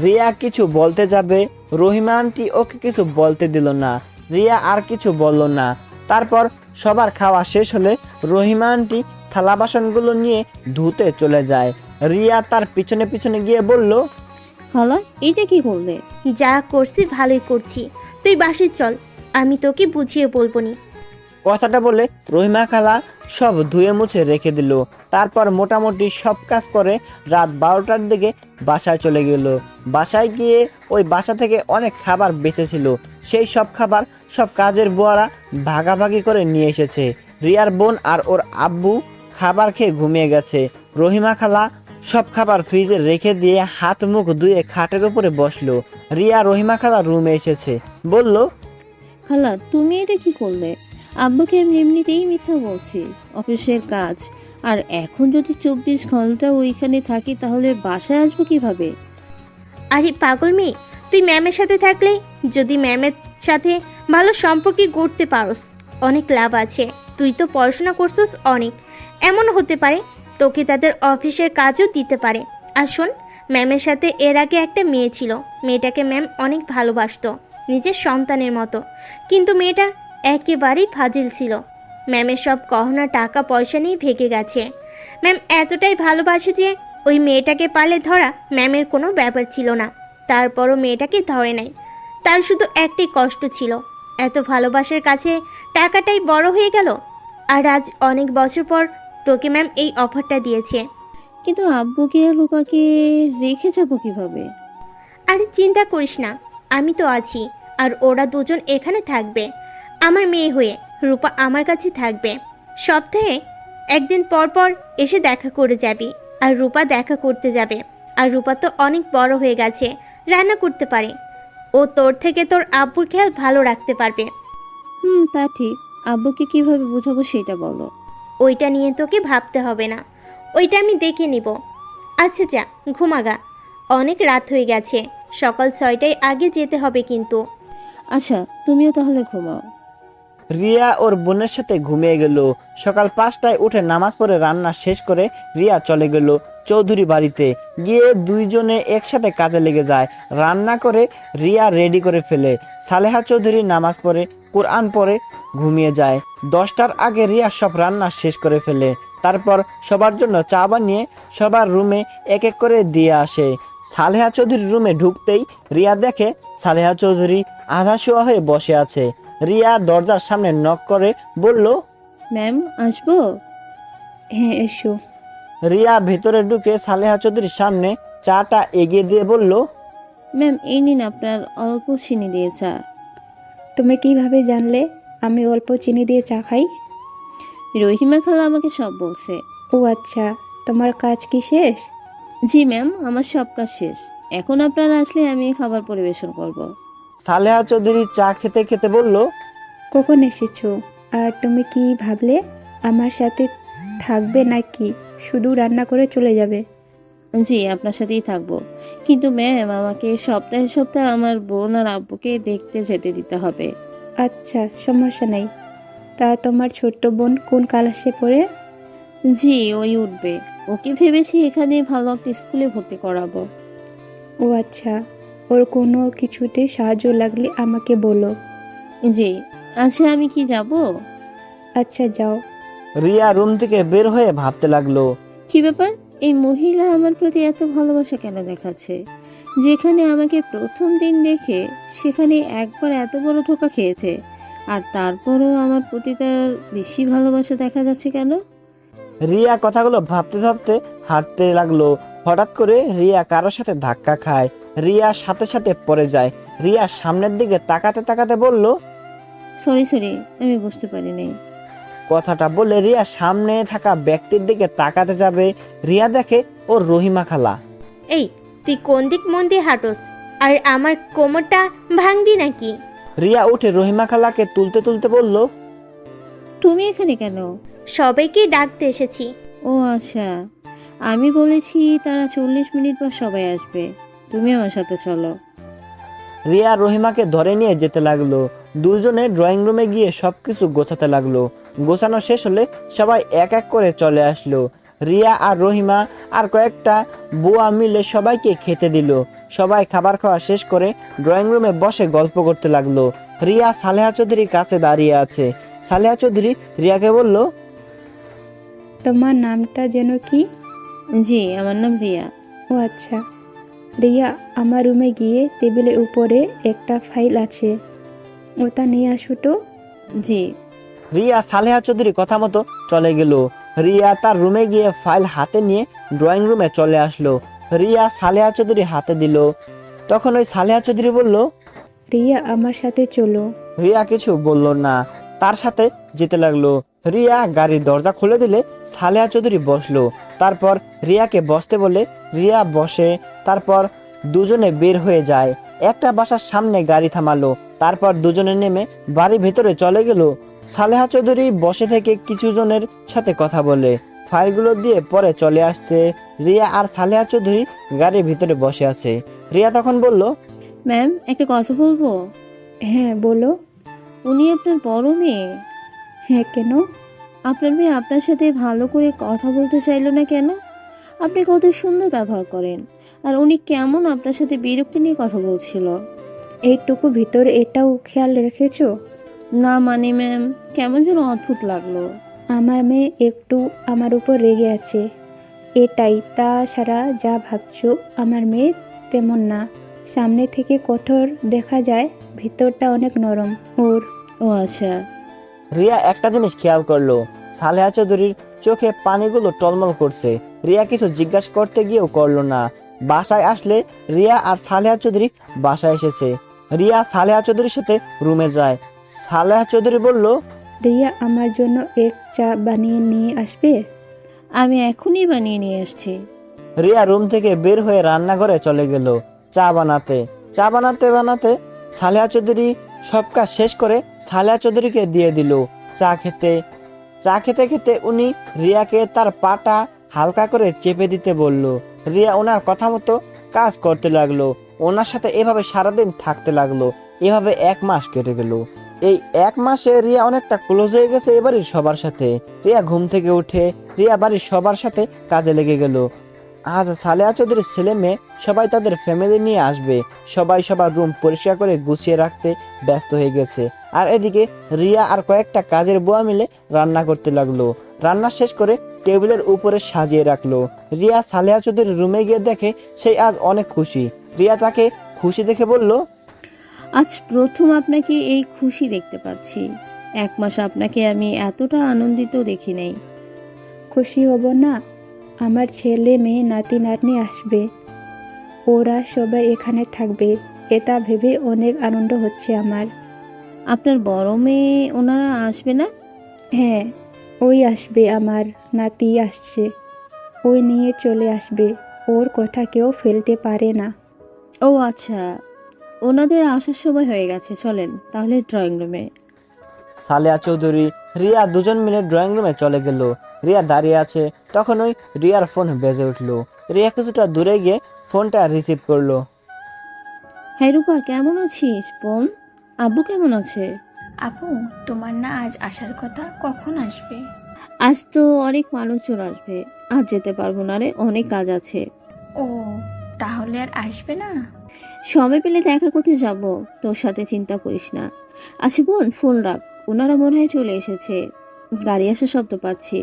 রিয়া কিছু বলতে যাবে, রহিমা আন্টি ওকে কিছু বলতে দিল না। রিয়া আর কিছু বলল না। তারপর সবার খাওয়া শেষ হলে রহিমা আন্টি থালা বাসনগুলো নিয়ে ধুতে চলে যায়। রিয়া তার পিছনে পিছনে গিয়ে বলল, খালা, এইটা কি করলে? যা করছি ভালোই করছি, তুই বাসে চল, আমি তোকে বুঝিয়ে বলবো নি। কথাটা বলে রহিমা খালা সব ধুয়ে মুছে রেখে দিল। তারপর মোটামুটি সব কাজ করে রাত 12টার দিকে বাসায় চলে গেল। বাসায় গিয়ে ওই বাসা থেকে অনেক খাবার বেঁচেছিল, সেই সব খাবার সব কাজের বুয়ারা ভাগাভাগি করে নিয়ে এসেছে। রিয়ার বোন আর ওর আব্বু খাবার খেয়ে ঘুমিয়ে গেছে। রহিমা খালা সব খাবার ফ্রিজে রেখে দিয়ে হাত মুখ ধুয়ে খাটের উপরে বসলো। রিয়া রহিমা খালা রুমে এসেছে, বলল, খালা, তুমি এটা কি করলে? আব্বুকে আমি এমনিতেই মিথ্যা বলছি, অফিসের কাজ। আর এখন যদি 24 ঘন্টা ওইখানে থাকি তাহলে বাসায় আসবো কিভাবে? আরে পাগল মেয়ে, তুই ম্যামের সাথে থাকলে, যদি ম্যামের সাথে ভালো সম্পর্কে গড়তে পারোস, অনেক লাভ আছে। তুই তো পড়াশোনা করছিস অনেক, এমন হতে পারে তোকে তাদের অফিসের কাজও দিতে পারে। আর শোন, ম্যামের সাথে এর আগে একটা মেয়ে ছিল, মেয়েটাকে ম্যাম অনেক ভালোবাসতো, নিজের সন্তানের মতো। কিন্তু মেয়েটা একেবারেই ফাজিল ছিল। ম্যামের সব গহনা টাকা পয়সা নিয়ে ভেগে গেছে। ম্যাম এতটাই ভালোবাসে যে ওই মেয়েটাকে পালে ধরা ম্যামের কোনো ব্যাপার ছিল না। তারপরও মেয়েটাকে ধরে নাই। তার শুধু একটাই কষ্ট ছিল, এত ভালোবাসার কাছে টাকাটাই বড় হয়ে গেল। আর আজ অনেক বছর পর তোকে ম্যাম এই অফারটা দিয়েছে। কিন্তু আব্বুকে আর রূপাকে রেখে যাবো কিভাবে? আরে চিন্তা করিস না, আমি তো আছি। আর ওরা দুজন এখানে থাকবে আমার মেয়ে হয়ে। রূপা আমার কাছে থাকবে। সপ্তাহে একদিন পর পর এসে দেখা করে যাবি, আর রূপা দেখা করতে যাবে। আর রূপা তো অনেক বড় হয়ে গেছে, রান্না করতে পারে। ও তোর থেকে তোর আব্বুর খেয়াল ভালো রাখতে পারবে। তা ঠিক। আব্বুকে কিভাবে বোঝাবো সেটা বলো। ওইটা নিয়ে তোকে ভাবতে হবে না, ওইটা আমি দেখে নিব। আচ্ছা যা, ঘুমাগা, অনেক রাত হয়ে গেছে। সকাল 6টায় আগে যেতে হবে কিন্তু। আচ্ছা, তুমিও তাহলে ঘুমাও। রিয়া ওর বোনের সাথে ঘুমিয়ে গেল। সকাল 5টায় উঠে নামাজ পড়ে রান্না শেষ করে রিয়া চলে গেল চৌধুরী বাড়িতে। গিয়ে দুইজনে একসাথে কাজে লেগে যায়। রান্না করে রিয়া রেডি করে ফেলে। সালেহা চৌধুরী নামাজ পড়ে কোরআন পড়ে ঘুমিয়ে যায়। 10টার আগে রিয়া সব রান্না শেষ করে ফেলে। তারপর সবার জন্য চা বানিয়ে সবার রুমে এক এক করে দিয়ে আসে। সালেহা চৌধুরীর রুমে ঢুকতেই রিয়া দেখে সালেহা চৌধুরী আধা শোয়া হয়ে বসে আছে। রিয়া দরজার সামনে নক করে বলল, ম্যাম, আসবো? হ্যাঁ এসো। রিয়া ভেতরে ঢুকে সালেহা চৌধুরীর সামনে চাটা এগিয়ে দিয়ে বলল, ম্যাম, এই নিন আপনার অল্প চিনি দিয়ে চা। তুমি কিভাবে জানলে আমি অল্প চিনি দিয়ে চা খাই? রহিমা খালা আমাকে সব বলছে। ও আচ্ছা, তোমার কাজ কি শেষ? জি ম্যাম, আমার সব কাজ শেষ। এখন আপনারা আসলে আমি খাবার পরিবেশন করব। সালেহা চৌধুরী চা খেতে খেতে বলল, কখন এসেছো? আর তুমি কি ভাবলে আমার সাথে থাকবে নাকি শুধু রান্না করে চলে যাবে? জি, আপনার সাথেই থাকবো। কিন্তু ম্যাম, আমাকে সপ্তাহে সপ্তাহে আমার বোন আর আব্বুকে দেখতে যেতে দিতে হবে। আচ্ছা, সমস্যা নেই। তা তোমার ছোট্ট বোন কোন ক্লাসে পড়ে? জি, ওই উঠবে। ওকে ভেবেছি এখানে ভালো একটা স্কুলে ভর্তি করাবো। ও আচ্ছা, ওর কোনো কিছুতে সাহায্য লাগলে আমাকে বলো। জি। আচ্ছা, আমি কি যাব? আচ্ছা যাও। রিয়া রুম থেকে বের হয়ে ভাবতে লাগলো, কি ব্যাপার? এই মহিলা আমার প্রতি এত ভালোবাসা কেন দেখাচ্ছে? যেখানে আমাকে প্রথম দিন দেখে সেখানে একবার এত বড় ধোঁকা খেয়েছে, আর তারপরও আমার প্রতি তার বেশি ভালোবাসা দেখা যাচ্ছে কেন? রিয়া কথাগুলো ভাবতে ভাবতে হাঁটতে লাগলো। হঠাৎ করে রিয়া কারোর সাথে ধাক্কা খায়। রিয়া সাথে সাথে পড়ে যায়। রিয়া সামনের দিকে তাকাতে তাকাতে বলল, সরি, আমি বুঝতে পারিনি। কথাটা বলে রিয়া সামনে থাকা ব্যক্তির দিকে তাকাতে যাবে। রিয়া দেখে ওর রহিমা খালা। এই, তুই কোন দিক মন দিয়ে হাঁটোস? আর আমার কোমরটা ভাঙবি নাকি? রিয়া উঠে রহিমা খালাকে তুলতে তুলতে বলল, তুমি এখানে কেন? সবাইকে ডাকতে এসেছি। ও আচ্ছা, আমি বলেছি তারা 40 মিনিট পর সবাই আসবে। তুমি আমার সাথে চলো। রিয়া রহিমাকে ধরে নিয়ে যেতে লাগলো। দুজনে ড্রয়িং রুমে গিয়ে সবকিছু গোছাতে লাগলো। গোছানো শেষ হলে সবাই এক এক করে চলে আসলো। রিয়া আর রহিমা আর কয়েকটা বুয়া মিলে সবাইকে খেতে দিল। সবাই খাবার খাওয়া শেষ করে ড্রয়িং রুমে বসে গল্প করতে লাগলো। রিয়া সালেহা চৌধুরীর কাছে দাঁড়িয়ে আছে। সালেহা চৌধুরী রিয়াকে বলল, তোমার নামটা যেন কি? জি, আমার নাম রিয়া। ও আচ্ছা। রিয়া, আমার রুমে গিয়ে টেবিলের উপরে একটা ফাইল আছে, ওটা নিয়ে আসো তো। জি। রিয়া সালেহা চৌধুরীর কথা মতো চলে গেল। রিয়া তার রুমে গিয়ে ফাইল হাতে নিয়ে ড্রয়িং রুমে চলে আসলো। রিয়া সালেহা চৌধুরী হাতে দিল। তখন ওই সালেহা চৌধুরী বলল, রিয়া, আমার সাথে চলো। রিয়া কিছু বলল না, তার সাথে যেতে লাগলো। রিয়া গাড়ির দরজা খুলে দিলে সালেহা চৌধুরী বসলো। তারপর রিয়াকে বসতে বলে রিয়া বসে। তারপর দুজনে বের হয়ে যায়। একটা বাসার সামনে গাড়ি থামালো। তারপর দুজনে নেমে বাড়ির ভেতরে চলে গেল। সালেহা চৌধুরী বসে থেকে কিছু জনের সাথে কথা বলে। ফাইলগুলো দিয়ে পরে চলে আসছে। রিয়া আর সালেহা চৌধুরী গাড়ির ভিতরে বসে আছে। রিয়া তখন বলল, ম্যাম, একটা কথা বলবো? হ্যাঁ বলো। উনি আপনার বড় মেয়ে? হ্যাঁ, কেন? আপনার মেয়ে আপনার সাথে ভালো করে কথা বলতে চাইলো না কেন? আপনি কত সুন্দর ব্যবহার করেন, আর উনি কেমন আপনার সাথে বিরক্তি নিয়ে কথা বলছিল। এইটুকু ভিতরে এটাও খেয়াল রেখেছো? না মানে ম্যাম, কেমন যেন অদ্ভুত লাগলো। আমার মেয়ে একটু আমার উপর রেগে আছে, এটাই। তাছাড়া যা ভাবছো আমার মেয়ে তেমন না। সামনে থেকে কঠোর দেখা যায়, ভিতরটা অনেক নরম ওর। ও আচ্ছা। রিয়া একটা জিনিস খেয়াল করলো, সালেহা চৌধুরীর চোখে পানিগুলো টলমল করছে। রিয়া কিছু জিজ্ঞাসা করতে গিয়েও করলো না। বাসায় আসলে রিয়া আর সালেহা চৌধুরী বাসায় এসেছে। রিয়া সালেহা চৌধুরীর সাথে রুমে যায়। সালেহা চৌধুরী বলল, রিয়া, আমার জন্য এক চা বানিয়ে নিয়ে আসবে? আমি এখনই বানিয়ে নিয়ে আসছি। রিয়া রুম থেকে বের হয়ে রান্নাঘরে চলে গেল চা বানাতে। চা বানাতে বানাতে সালেহা চৌধুরী সব কাজ শেষ করে সালেহা চৌধুরীকে দিয়ে দিল চা খেতে। চা খেতে খেতে উনি রিয়াকে তার পাটা হালকা করে চেপে দিতে বলল। রিয়া ওনার কথা মতো কাজ করতে লাগলো। ওনার সাথে এভাবে সারাদিন থাকতে লাগলো। এভাবে 1 মাস কেটে গেল। এই 1 মাসে রিয়া অনেকটা ক্লোজ হয়ে গেছে এবাড়ির সবার সাথে। রিয়া ঘুম থেকে উঠে রিয়া বাড়ির সবার সাথে কাজে লেগে গেল। আজ সালেহা চৌধুরীর ছেলে মেয়ে সবাই তাদের ফ্যামিলি নিয়ে আসবে। সবাই সবার রুম পরিষ্কার করে গুছিয়ে রাখতে ব্যস্ত হয়ে গেছে। আর এদিকে রিয়া আর কয়েকটা কাজের বুয়া মিলে রান্না করতে লাগলো। রান্না শেষ করে টেবিলের উপরে সাজিয়ে রাখলো। রিয়া সালেহা চৌধুরীর রুমে গিয়ে দেখে সেই আজ অনেক খুশি। রিয়া তাকে খুশি দেখে বলল, আজ প্রথম আপনাকে এই খুশি দেখতে পাচ্ছি। 1 মাস আপনাকে আমি এতটা আনন্দিত দেখি নাই। খুশি হব না? আমার ছেলে মেয়ে নাতি নাতনি আসবে, ওরা সবাই এখানে থাকবে, এটা ভেবে অনেক আনন্দ হচ্ছে আমার। আপনার বড় মেয়ে ওনারা আসবে না? হ্যাঁ, ওই আসবে, আমার নাতি আসছে, ওই নিয়ে চলে আসবে, ওর কথা কেউ ফেলতে পারে না। ও আচ্ছা, ওনাদের আসার সময় হয়ে গেছে, চলেন তাহলে ড্রয়িং রুমে। সালেহা চৌধুরী রিয়া দুজন মিলে ড্রয়িং রুমে চলে গেল। রিয়া দাঁড়িয়ে আছে, তখন ওই রিয়ার ফোন বেজে উঠলো। রিয়া কিছুটা দূরে গিয়ে ফোনটা রিসিভ করলো। হ্যাঁ রূপা, কেমন আছিস বোন? আব্বু কেমন আছে? আপু, তোমার না আজ আসার কথা, কখন আসবে? আজ তো অনেক মানুষজন আসবে, আজ যেতে পারবো না রে, অনেক কাজ আছে। ও, তাহলে আর আসবে না? সময় পেলে দেখা করতে যাব, তোর সাথে চিন্তা করিস না। আচ্ছা বোন, ফোন রাখ, ওনারা মনে হয় চলে এসেছে, গাড়ি আসার শব্দ পাচ্ছি।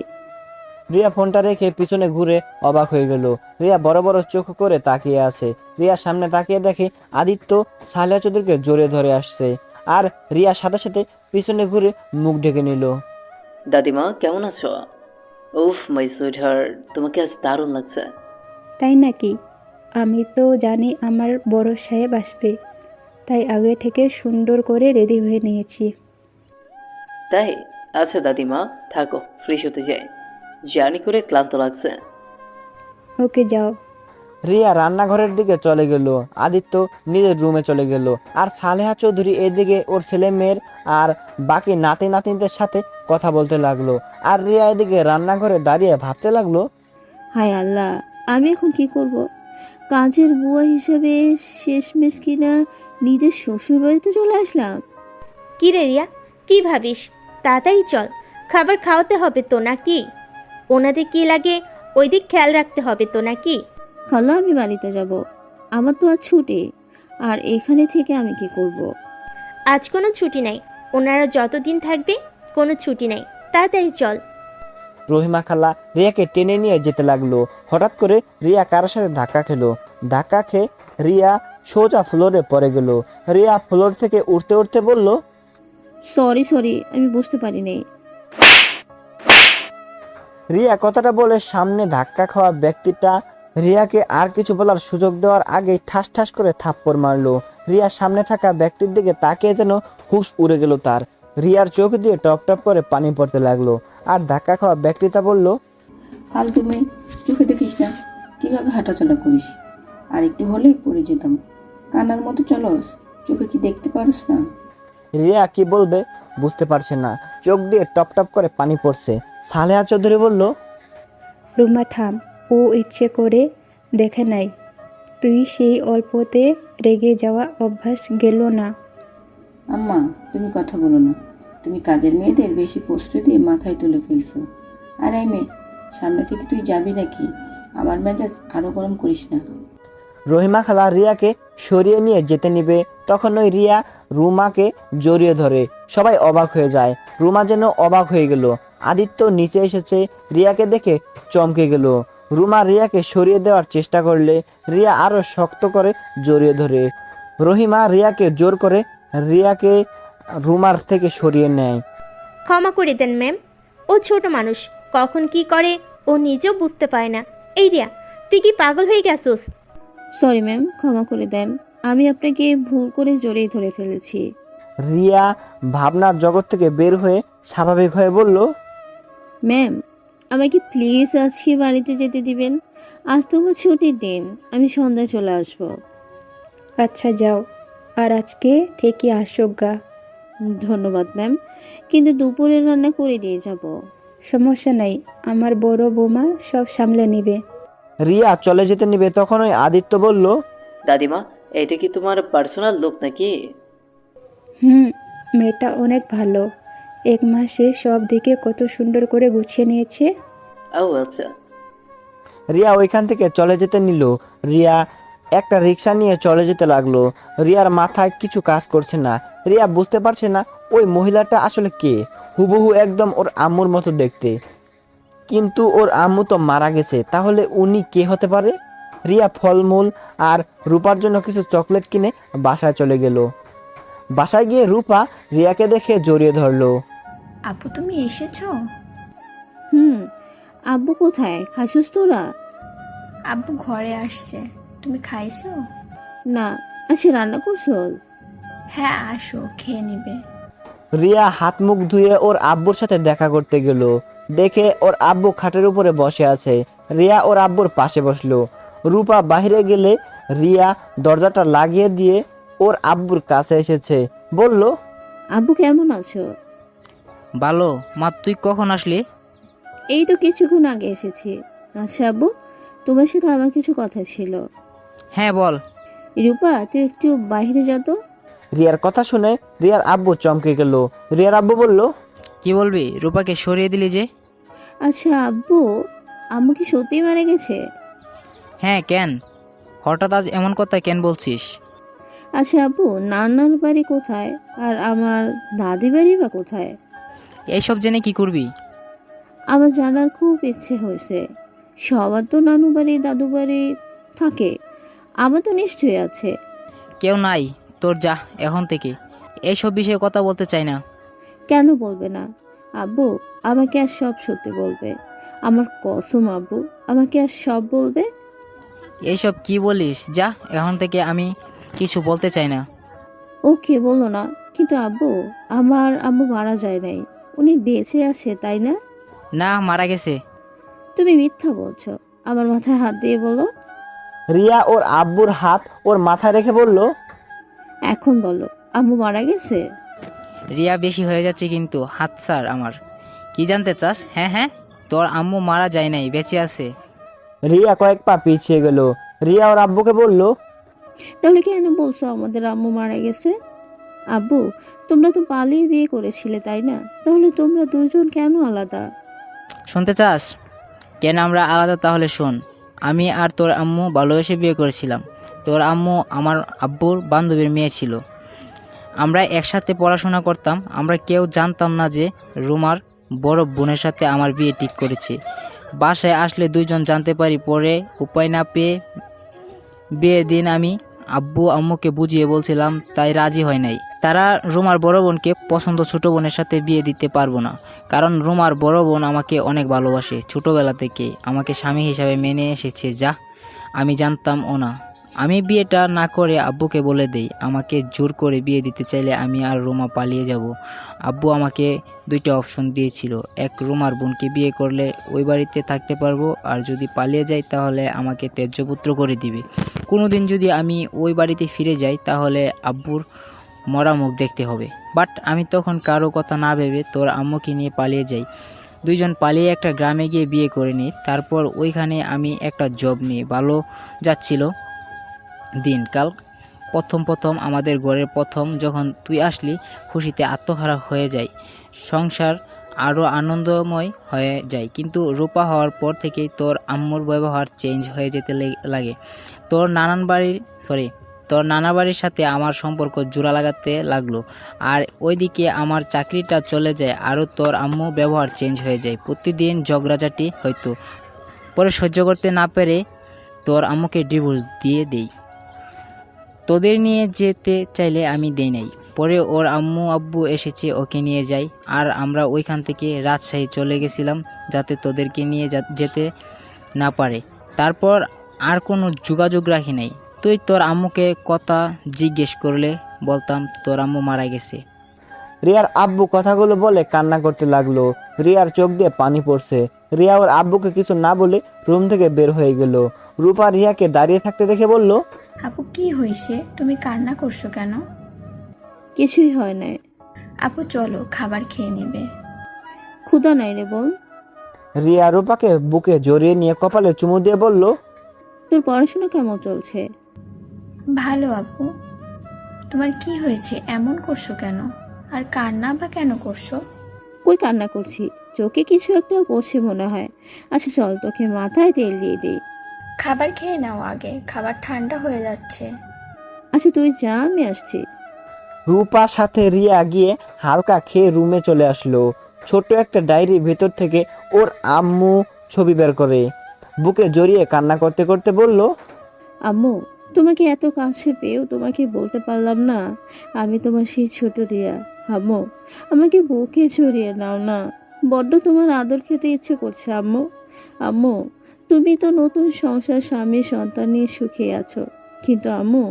রিয়া ফোনটা রেখে পিছনে ঘুরে অবাক হয়ে গেল। রিয়া বড় বড় চোখ করে তাকিয়ে আছে। রিয়ার সামনে তাকিয়ে দেখে আদিত্য সালেহা চৌধুরীকে জোরে ধরে আসছে। আর রিয়ার সাথে সাথে পিছনে ঘুরে মুখ ঢেকে নিল। দাদিমা কেমন আছো? উফ মাই সুইটহার্ট, তোমাকে আজ দারুণ লাগছে। তাই নাকি? আমি তো জানি আমার বড় সাহেব আসবে, তাই আগে থেকে সুন্দর করে রেডি হয়ে নিয়েছি। তাই? আচ্ছা দাদিমা, থাকো, ফ্রেশ হতে যাই, জার্নি করে ক্লান্ত লাগছে। ওকে, যাও। রিয়া রান্নাঘরের দিকে চলে গেল। আদিত্য নিজের রুমে চলে গেল। আর সালেহা চৌধুরী এদিকে ওর ছেলে মেয়ের আর বাকি নাতি নাতনিদের সাথে কথা বলতে লাগলো। আর রিয়া এদিকে রান্নাঘরে দাঁড়িয়ে ভাবতে লাগলো, হায় আল্লাহ, আমি এখন কি করব? কাজের বুয়া হিসেবে শেষমেশ কিনা নিজের শ্বশুর বাড়িতে চলে আসলাম। কি রে রিয়া, কি ভাবিস? তাড়াতাড়ি চল, খাবার খাওয়াতে হবে তো নাকি? ওনাদের কি লাগে ওই দিক খেয়াল রাখতে হবে তো নাকি? খালা, আমি বাড়িতে যাব, আমার তো আজ ছুটি, আর এখানে থেকে আমি কি করব? আজ কোনো ছুটি নাই, ওনারা যতদিন থাকবে কোনো ছুটি নাই, তাড়াতাড়ি চল। রহিমা খালা রিয়াকে টেনে নিয়ে যেতে লাগলো। হঠাৎ করে রিয়া কারোর সাথে ধাক্কা খেলো। ধাক্কা খেয়ে রিয়া সোজা ফ্লোরে পড়ে গেল। রিয়া ফ্লোর থেকে উঠতে উঠতে বলল, সরি, আমি বুঝতে পারিনি। রিয়া কথাটা বলে সামনে ধাক্কা খাওয়া ব্যক্তিটা রিয়াকে আর কিছু বলার সুযোগ দেওয়ার আগেই ঠাস ঠাস করে থাপ্পড় মারলো। রিয়ার সামনে থাকা ব্যক্তির দিকে তাকিয়ে যেন হুঁশ উড়ে গেল তার। রিয়ার চোখ দিয়ে টপ টপ করে পানি পড়তে লাগলো। আর ধাক্কা খাওয়া ব্যক্তিটা বলল, ফালতু মেয়ে, চোখে দেখিস না কিভাবে হাঁটাচলা করিস? আর একটু হলেই পড়ে যেতাম। কানার মতো চলস, চোখে কি দেখতে পারস না? রিয়া কি বলবে বুঝতে পারছে না, চোখ দিয়ে টপ টপ করে পানি পড়ছে। সালেহা চৌধুরী বলল, রুমা থাম, ও ইচ্ছে করে দেখে নাই, তুই সেই অল্পতে রেগে যাওয়া অভ্যাস গেল না। আম্মা, তুমি কথা বলো না, তুমি কাজের মেয়েদের বেশি পোস্ট দিয়ে মাথায় তুলে ফেলছো। আর এই মেয়ে, সামনে থেকে তুই যাবি নাকি? আমার মেজাজ আরো গরম করিস না। রহিমা খালা রিয়াকে সরিয়ে নিয়ে যেতে নিবে, তখন ওই রিয়া রুমাকে জড়িয়ে ধরে। সবাই অবাক হয়ে যায়। রুমা যেন অবাক হয়ে গেল। আদিত্য নিচে এসেছে, রিয়াকে দেখে চমকে গেল। রুমা রিয়াকে সরিয়ে দেওয়ার চেষ্টা করলে রিয়া আরো শক্ত করে জড়িয়ে ধরে। রহিমা রিয়াকে জোর করে রিয়াকে রুমার থেকে সরিয়ে নেয়। ক্ষমা করে দেন ম্যাম, ও ছোট মানুষ, কখন কি করে ও নিজেও বুঝতে পারে না। এই রিয়া, তুই কি পাগল হয়ে গেছোস? সরি ম্যাম, ক্ষমা করে দেন, আমি আপনাকে ভুল করে জড়িয়ে ধরে ফেলেছি। রিয়া ভাবনার জগৎ থেকে বের হয়ে স্বাভাবিক হয়ে বলল, ম্যাম, আমাকে প্লিজ আজকে বাড়িতে যেতে দিবেন। আজ তো আমার ছুটির দিন, আমি সন্ধ্যায় চলে আসবো। আচ্ছা যাও, আর আজকে থেকে আসো গা। ধন্যবাদ ম্যাম, কিন্তু দুপুরে রান্না করে দিয়ে যাব। সমস্যা নাই, আমার বড় বৌমা সব সামলে নেবে। রিয়া চলে যেতে নিবে তখন ওই আদিত্য বলল, দাদিমা, এটা কি তোমার পার্সোনাল লোক নাকি? মেয়েটা অনেক ভালো, 1 মাসে সব দিকে কত সুন্দর করে গুছিয়ে নিয়েছে। ও আচ্ছা। রিয়া ওইখান থেকে চলে যেতে নিল। রিয়া একটা রিক্সা নিয়ে চলে যেতে লাগলো। রিয়ার মাথায় কিছু কাজ করছে না। রিয়া বুঝতে পারছে না ওই মহিলাটা আসলে কে। হুবহু একদম ওর আম্মুর মতো দেখতে, কিন্তু ওর আম্মু তো মারা গেছে, তাহলে উনি কে হতে পারে? রিয়া ফলমূল আর রূপার জন্য কিছু চকলেট কিনে বাসায় চলে গেল। বাসায় গিয়ে রূপা রিয়াকে দেখে জড়িয়ে ধরলো। আপু তুমি এসেছো? আব্বু কোথায়? খাইছিস তোরা? আব্বু ঘরে আসছে, তুমি খাইছো? না। আচ্ছা, রান্না করছস? হ্যাঁ, আসো খেয়ে নিবে। রিয়া হাত মুখ ধুয়ে ওর আব্বুর সাথে দেখা করতে গেল। দেখে ওর আব্বু খাটের উপরে বসে আছে। রিয়া ওর আব্বুর পাশে বসলো। রূপা বাইরে গেলে রিয়া দরজাটা লাগিয়ে দিয়ে ওর আব্বুর কাছে এসেছে, বলল, আব্বু কেমন আছো? ভালো। মা, তুই কখন আসলি? এই তো কিছুক্ষণ আগে এসেছি। আচ্ছা আব্বু, তোমার সাথে আমার কিছু কথা ছিল। হ্যাঁ বল। রূপা, তুই একটু বাইরে যা তো। রিয়ার কথা শুনে রিয়ার আব্বু চমকে গেল। রিয়ার আব্বু বলল, কি বলবি? রূপাকে সরিয়ে দিলি যে? আচ্ছা আব্বু, আম্মু কি সত্যিই মারা গেছে? হ্যাঁ, কেন? হঠাৎ আজ এমন কথা কেন বলছিস? আচ্ছা আব্বু, নানার বাড়ি কোথায় আর আমার দাদি বাড়ি বা কোথায়? এইসব জেনে কি করবি? আমার জানার খুব ইচ্ছে হয়েছে। সবার তো নানু বাড়ি দাদু বাড়ি থাকে, আমার তো নিশ্চয়ই আছে। কেউ নাই তোর, যা এখান থেকে। এইসব বিষয়ে কথা বলতে চাই না। কেন বলবে না আব্বু? আমাকে আর সব সত্যি বলবে। আমার কসম আব্বু, আমাকে আর সব বলবে। এইসব কি বলিস? যা এখান থেকে, আমি কিছু বলতে চাই না। ওকে, বলো না। কিন্তু আব্বু, আমার আম্মু মারা যায় নাই, উনি বেঁচে আছে, তাই না? না, মারা গেছে। তুমি মিথ্যা বলছো। আমার মাথায় হাত দিয়ে বলো। রিয়া ওর আব্বুর হাত ওর মাথায় রেখে বলল, এখন বলো, আম্মু মারা গেছে? রিয়া, বেশি হয়ে যাচ্ছে কিন্তু। হাত ছাড় আমার। কি জানতে চাস? হ্যাঁ হ্যাঁ, তোর আম্মু মারা যায় নাই, বেঁচে আছে। রিয়া কয়েক পা পিছিয়ে গেল। রিয়া ওর আব্বুকে বলল, তাহলে কেন বলছো আমাদের আম্মু মারা গেছে? আব্বু, তোমরা তো পালিয়ে বিয়ে করেছিলে, তাই না? তাহলে তোমরা দুজন কেন আলাদা? শুনতে চাস কেন আমরা আলাদা? তাহলে শোন। আমি আর তোর আম্মু ভালোবেসে বিয়ে করেছিলাম। তোর আম্মু আমার আব্বুর বান্ধবীর মেয়ে ছিল। আমরা একসাথে পড়াশোনা করতাম। আমরা কেউ জানতাম না যে রুমার বড় বোনের সাথে আমার বিয়ে ঠিক করেছে। বাসায় আসলে দুইজন জানতে পারি। পরে উপায় না পেয়ে বিয়ের দিন আমি আব্বু আম্মুকে বুঝিয়ে বলছিলাম, তাই রাজি হয় নাই। তারা রুমার বড় বোনকে পছন্দ ছোট বোনের সাথে বিয়ে দিতে পারবো না, কারণ রুমার বড় বোন আমাকে অনেক ভালোবাসে। ছোটোবেলা থেকে আমাকে স্বামী হিসাবে মেনে এসেছে, যা আমি জানতামও না। আমি বিয়েটা না করে আব্বুকে বলে দেই, আমাকে জোর করে বিয়ে দিতে চাইলে আমি আর রুমা পালিয়ে যাব। আব্বু আমাকে 2টা অপশন দিয়েছিল। এক, রুমার বোনকে বিয়ে করলে ওই বাড়িতে থাকতে পারবো, আর যদি পালিয়ে যাই তাহলে আমাকে ত্যায্যপুত্র করে দিবে। কোনোদিন যদি আমি ওই বাড়িতে ফিরে যাই তাহলে আব্বুর মরা মুখ দেখতে হবে। বাট আমি তখন কারো কথা না ভেবে তোর আম্মুকে নিয়ে পালিয়ে যাই। দুইজন পালিয়ে একটা গ্রামে গিয়ে বিয়ে করে নিই। তারপর ওইখানে আমি একটা জব নিয়ে ভালো যাচ্ছিল দিনকাল। প্রথম আমাদের ঘরের প্রথম যখন তুই আসলি, খুশিতে আত্মহারা হয়ে যায়। সংসার আরও আনন্দময় হয়ে যায়। কিন্তু রূপা হওয়ার পর থেকেই তোর আম্মুর ব্যবহার চেঞ্জ হয়ে যেতে লাগে। তোর নানা বাড়ির সাথে আমার সম্পর্ক জোড়া লাগাতে লাগলো। আর ওইদিকে আমার চাকরিটা চলে যায়, আরও তোর আম্মু ব্যবহার চেঞ্জ হয়ে যায়। প্রতিদিন ঝগড়াঝাটি হয়তো। পরে সহ্য করতে না পেরে তোর আম্মুকে ডিভোর্স দিয়ে দেই। তোদের নিয়ে যেতে চাইলে আমি দেই নাই। পরে ওর আম্মু আব্বু এসেছে, ওকে নিয়ে যাই। আর আমরা ওইখান থেকে রাজশাহী চলে গেছিলাম যাতে তোদেরকে নিয়ে যেতে না পারে। তারপর আর কোনো যোগাযোগ রাখি নাই। তুই তোর আম্মুকে কথা জিজ্ঞেস করলে বলতাম তোর আম্মু মারা গেছে। রিয়ার আব্বু কথাগুলো বলে কান্না করতে লাগলো। রিয়ার চোখ দিয়ে পানি পড়ছে। রিয়া ওর আব্বুকে কিছু না বলে রুম থেকে বের হয়ে গেল। রূপা রিয়াকে দাঁড়িয়ে থাকতে দেখে বলল, আপু কি হয়েছে, তুমি কান্না করছো কেন? কিছুই হয় না। আপু চলো, খাবার খেয়ে নেবে। ক্ষুধা নাই রে বোন। রিয়া রূপাকে বুকে জড়িয়ে নিয়ে কপালে চুমু দিয়ে বলল, তোর পড়াশোনা কেমন চলছে? ভালো আপু। তোমার কি হয়েছে, এমন করছো কেন? আর কান্না বা কেন করছো? কই কান্না করছি, চোখে কিছু একটা পড়ছে মনে হয়। আচ্ছা চল, তোকে মাথায় তেল দিয়ে দিই। খাবার খেয়ে নাও আগে, খাবার ঠান্ডা হয়ে যাচ্ছে। আচ্ছা তুই যা, আমি আসছি। রূপার সাথে রিয়া গিয়ে হালকা খেয়ে রুমে চলে আসলো। ছোট্ট একটা ডায়েরি ভেতর থেকে ওর আম্মু ছবি বের করে বুকে জড়িয়ে কান্না করতে করতে বলল, আম্মু, তোমাকে এত কাছে পেয়েও তোমাকে বলতে পারলাম না আমি তোমার সেই ছোট রিয়া। আম্মু, আমাকে বুকে জড়িয়ে নাও না, বড্ড তোমার আদর খেতে ইচ্ছে করছে আম্মু। আম্মু, তুমি তো নতুন সংসার, স্বামী, সন্তান নিয়ে সুখে আছো, কিন্তু আম্মু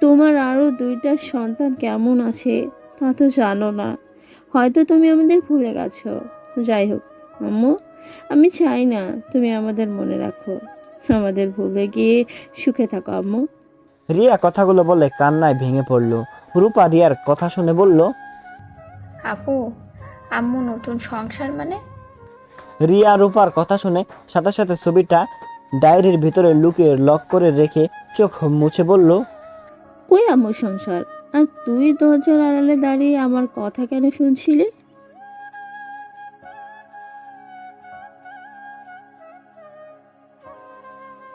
তোমার আরও 2টা সন্তান কেমন আছে তা তো জানো না। হয়তো তুমি আমাদের ভুলে গেছো। যাই হোক আম্মু, আমি চাই না তুমি আমাদের মনে রাখো, আমাদের ভুলে গিয়ে সুখে থাকো আম্মু। রিয়া কথাগুলো বলে কান্নায় ভেঙে পড়ল। রূপা রিয়ার কথা শুনে বলল, আপু, আম্মু নতুন সংসার মানে? রিয়া রূপার কথা শুনে সাথে সাথে ছবিটা ডায়েরির ভিতরে লুকিয়ে লক করে রেখে চোখ মুছে বলল, কই আম্মু সংসার? আর তুই দরজার আড়ালে দাঁড়িয়ে আমার কথা কেন শুনছিলি?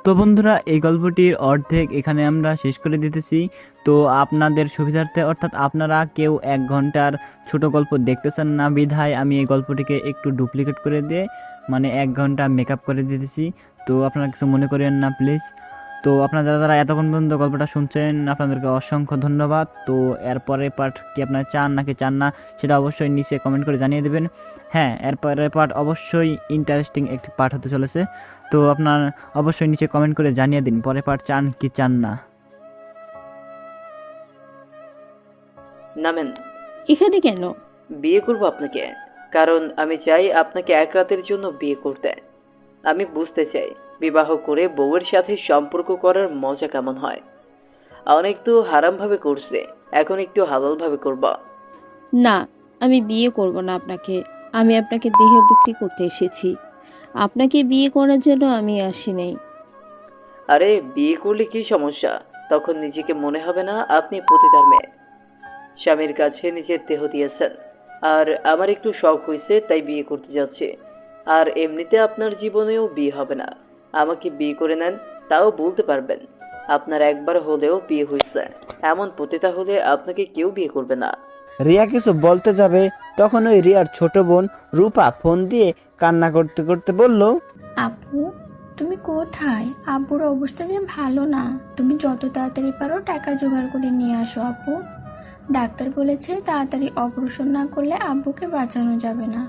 তো বন্ধুরা, এই গল্পটির অর্ধেক এখানে আমরা শেষ করে দিতেছি। তো আপনাদের সুবিধার্থে, অর্থাৎ আপনারা কেউ 1 ঘন্টার ছোট গল্প দেখতেছেন না বিধায় আমি এই গল্পটিকে একটু ডুপ্লিকেট করে দিয়ে মানে 1 ঘন্টা মেকআপ করে দিতেছি। তো আপনারা কিছু মনে করেন না প্লিজ। তো আপনারা যারা যারা এতক্ষণ পর্যন্ত গল্পটা শুনছেন আপনাদেরকে অসংখ্য ধন্যবাদ। তো এরপরে পার্ট কি আপনারা চান নাকি চান না সেটা অবশ্যই নিচে কমেন্ট করে জানিয়ে দেবেন। হ্যাঁ, এরপরের পার্ট অবশ্যই ইন্টারেস্টিং একটি পার্ট হতে চলেছে। তো আপনার অবশ্যই নিচে কমেন্ট করে জানিয়ে দিন পরের পার্ট চান কি চান না। নামেন। এখানে কেন? বিয়ে করব আপনাকে, কারণ আমি চাই আপনাকে এক রাতের জন্য বিয়ে করতে। আমি বুঝতে চাই বিবাহ করে বউয়ের সাথে সম্পর্ক করার মজা কেমন হয়। অনেক তো হারামভাবে করছে, এখন একটু হালালভাবে করব। না, আমি বিয়ে করব না আপনাকে। আমি আপনাকে দেহ বিক্রি করতে এসেছি, আপনাকে বিয়ে করার জন্য আমি আসি নাই। আরে বিয়ে করলে কি সমস্যা? তখন নিজেকে মনে হবে না আপনি পতিতার মেয়ে। স্বামীর কাছে নিজের দেহ দিয়েছেন, আর আমার একটু শখ হয়েছে তাই বিয়ে করতে যাচ্ছে। আর এমনিতে আপনার জীবনেও বিয়ে হবে না। আমাকে বিয়ে করে নেন, তাও বলতে পারবেন আপনার একবার হলেও বিয়ে হয়েছে। এমন পতিতা হলে আপনাকে কেউ বিয়ে করবে না। রিয়া কিছু বলতে যাবে তখন ওই রিয়ার ছোট বোন রূপা ফোন দিয়ে কান্না করতে করতে বলল, আপু, তুমি কোথায়? আব্বুর অবস্থা যে ভালো না, তুমি যত তাড়াতাড়ি পারো টাকা জোগাড় করে নিয়ে আসো আপু। ডাক্তার বলেছে তাড়াতাড়ি অপারেশন না করলে আব্বুকে বাঁচানো যাবে না।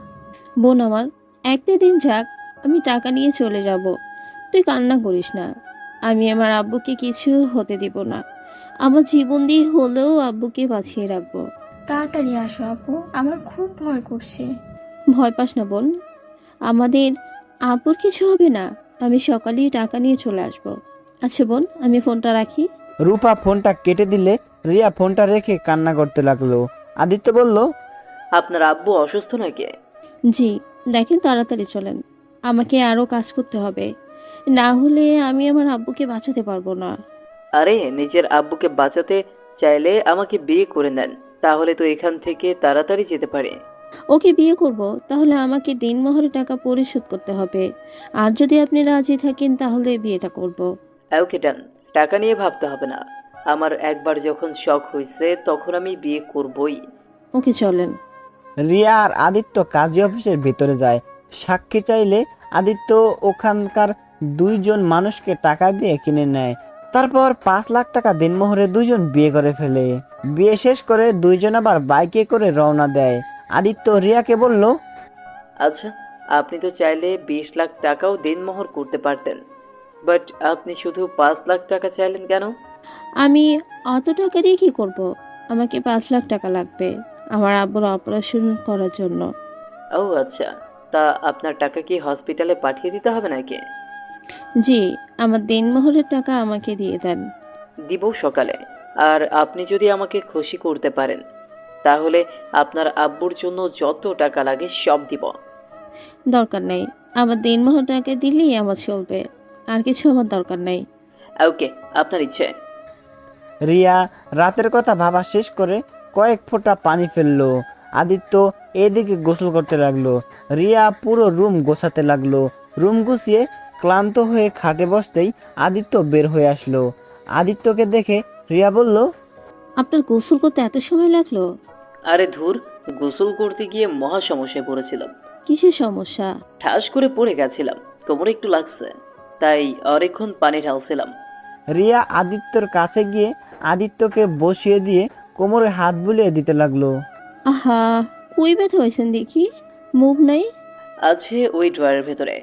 বোন আমার, একটা দিন যাক, আমি টাকা নিয়ে চলে যাব। তুই কান্না করিস না, আমি আমার আব্বুকে কিছু হতে দিব না। আমার জীবন দিয়ে হলেও আব্বুকে বাঁচিয়ে রাখবো। তাড়াতাড়ি আসো আপু, আমার খুব ভয় করছে। ভয় পাস না বোন, আমাদের আব্বুর কিছু হবে না। আমি সকালেই টাকা নিয়ে চলে আসব। আচ্ছা বোন, আমি ফোনটা রাখি। রূপা ফোনটা কেটে দিলে রিয়া ফোনটা রেখে কান্না করতে লাগলো। আদিত্য বলল, আপনার আব্বু অসুস্থ নাকি? জি, দেখেন তাড়াতাড়ি চলেন, আমাকে আরও কাজ করতে হবে, না হলে আমি আমার আব্বুকে বাঁচাতে পারবো না। আরে নিজের আব্বুকে বাঁচাতে চাইলে আমাকে বিয়ে করে নেন, তাহলে তো এখান থেকে তাড়াতাড়ি যেতে পারে। ওকে বিয়ে করব, তাহলে আমাকে দিনমহরে টাকা পরিশোধ করতে হবে। আর যদি আপনি রাজি থাকেন তাহলে বিয়েটা করব। ওকে ডান, টাকা নিয়ে ভাবতে হবে না। আমার একবার যখন শখ হয়েছে তখন আমি বিয়ে করবই। ওকে চলেন। রিয়া আর আদিত্য কাজী অফিসের ভিতরে যায়। সাক্ষী চাইলে আদিত্য ওখানকার দুইজন মানুষকে টাকা দিয়ে কিনে নেয়। তারপর 5 লাখ টাকা দিনমোহরে দুইজন বিয়ে করে ফেলে। বিয়ে শেষ করে দুইজন আবার বাইকে করে রওনা দেয়। আদিত্য রিয়াকে বলল, আচ্ছা, আপনি তো চাইলে 20 লাখ টাকাও দিনমোহর করতে পারতেন, বাট আপনি শুধু 5 লাখ টাকা চাইলেন কেন? আমি অত টাকা দিয়ে কী করব? আমাকে 5 লাখ টাকা লাগবে আমার আব্বুর অপারেশন করার জন্য। ও আচ্ছা, তা আপনার টাকা কি হসপিটালে পাঠিয়ে দিতে হবে নাকি? জি, আমার দিনমোহরের টাকা আমাকে দিয়ে দেন। দিব সকালে। আর আপনি যদি আমাকে খুশি করতে পারেন তাহলে আপনার আব্বুর জন্য যত টাকা লাগে সব দিব। দরকার নেই, আমার দিনমোহর টাকা দিলেই আমার চলবে, আর কিছু আমার দরকার নেই। ওকে, আপনার ইচ্ছে। রিয়া রাতের কথা ভাবা শেষ করে কয়েক ফোঁটা পানি ফেললো। আদিত্য এদিকে গোসল করতে লাগলো। রিয়া পুরো রুম গোছাতে লাগলো। রুম গুছিয়ে ক্লান্ত হয়ে খাটে বসতেই আদিত্য বের হয়ে আসলো। আদিত্যকে দেখে রিয়া বলল, আপনার গোসল করতে এত সময় লাগলো? আরে ধুর, গোসল করতে গিয়ে মহা সমস্যায় পড়েছিলাম। কিসের সমস্যা? ঠাস করে পড়ে গেছিলাম, কোমরে একটু লাগছে, তাই অনেকক্ষণ পানি ঢালছিলাম। রিয়া আদিত্যর কাছে গিয়ে আদিত্যকে বসিয়ে দিয়ে কোমরে হাত বুলিয়ে দিতে লাগলো। আহা, কই ব্যথা হয়েছেন দেখি, মুভ নাই? আছে ওই ড্রয়ারের ভেতরে।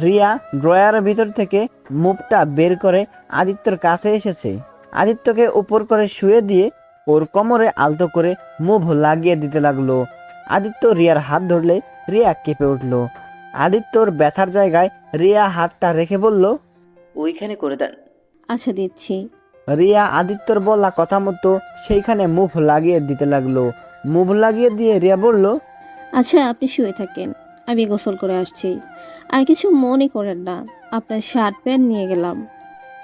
রিয়া ড্রয়ারের ভিতর থেকে মুভটা বের করে আদিত্যর কাছে এসেছে। আদিত্যকে উপর করে শুয়ে দিয়ে ওর কোমরে আলতো করে মুভ লাগিয়ে দিতে লাগলো। আদিত্য রিয়ার হাত ধরলে রিয়া কেঁপে উঠল। আদিত্যর ব্যথার জায়গায় রিয়া হাতটা রেখে বলল, ওইখানে করে দেন। আচ্ছা দিচ্ছি। রিয়া আদিত্যর বলা কথা মতো সেইখানে মুভ লাগিয়ে দিতে লাগলো। মুভ লাগিয়ে দিয়ে রিয়া বলল, আচ্ছা আপনি শুয়ে থাকেন, আমি গোসল করে আসছি। আর কিছু মনে করেন না, আপনার শার্ট প্যান্ট নিয়ে গেলাম।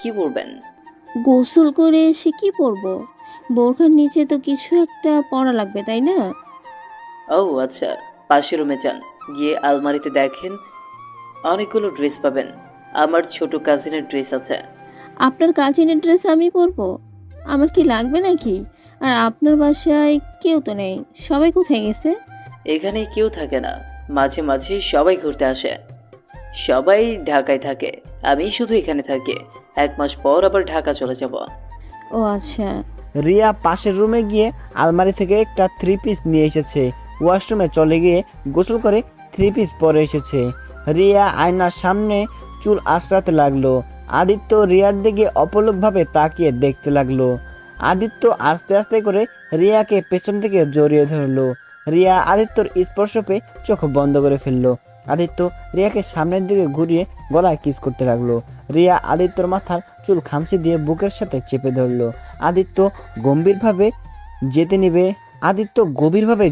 কি করবেন? গোসল করে এসে কি পরবো? বোরখার নিচে তো কিছু একটা পরা লাগবে, তাই না? ও আচ্ছা, পাশের রুমে যান, গিয়ে আলমারিতে দেখেন অনেকগুলো ড্রেস পাবেন। আমার ছোট কাজিনের ড্রেস আছে। আপনার কাজিনের ড্রেস আমি পরবো? আমার কি লাগবে নাকি? আর আপনার বাসায় কেউ তো নেই, সবাই কোথায় গেছে? এখানে কেউ থাকে না, মাঝে মাঝে সবাই ঘুরতে আসে। সবাই ঢাকায় থাকে, আমি শুধু এখানে থাকি। 1 মাস পর আবার ঢাকা চলে যাব। ও আচ্ছা। রিয়া পাশের রুমে গিয়ে আলমারি থেকে একটা 3 পিস নিয়ে এসেছে। ওয়াশরুমে চলে গিয়ে গোসল করে 3 পিস পরে এসেছে। রিয়া আয়নার সামনে চুল আঁচড়াতে লাগলো। আদিত্য রিয়ার দিকে অপলকভাবে তাকিয়ে দেখতে লাগলো। আদিত্য আস্তে আস্তে করে রিয়াকে পেছন থেকে জড়িয়ে ধরলো। রিয়া আদিত্যর স্পর্শ পেয়ে চোখ বন্ধ করে ফেললো। আদিত্য রিয়াকে সামনের দিকে ঘুরিয়ে গলায় কিস করতে লাগলো। রিয়া আদিত্যর মাথার চুল খামচি দিয়ে বুকের সাথে চেপে ধরলো। আদিত্য গম্ভীরভাবে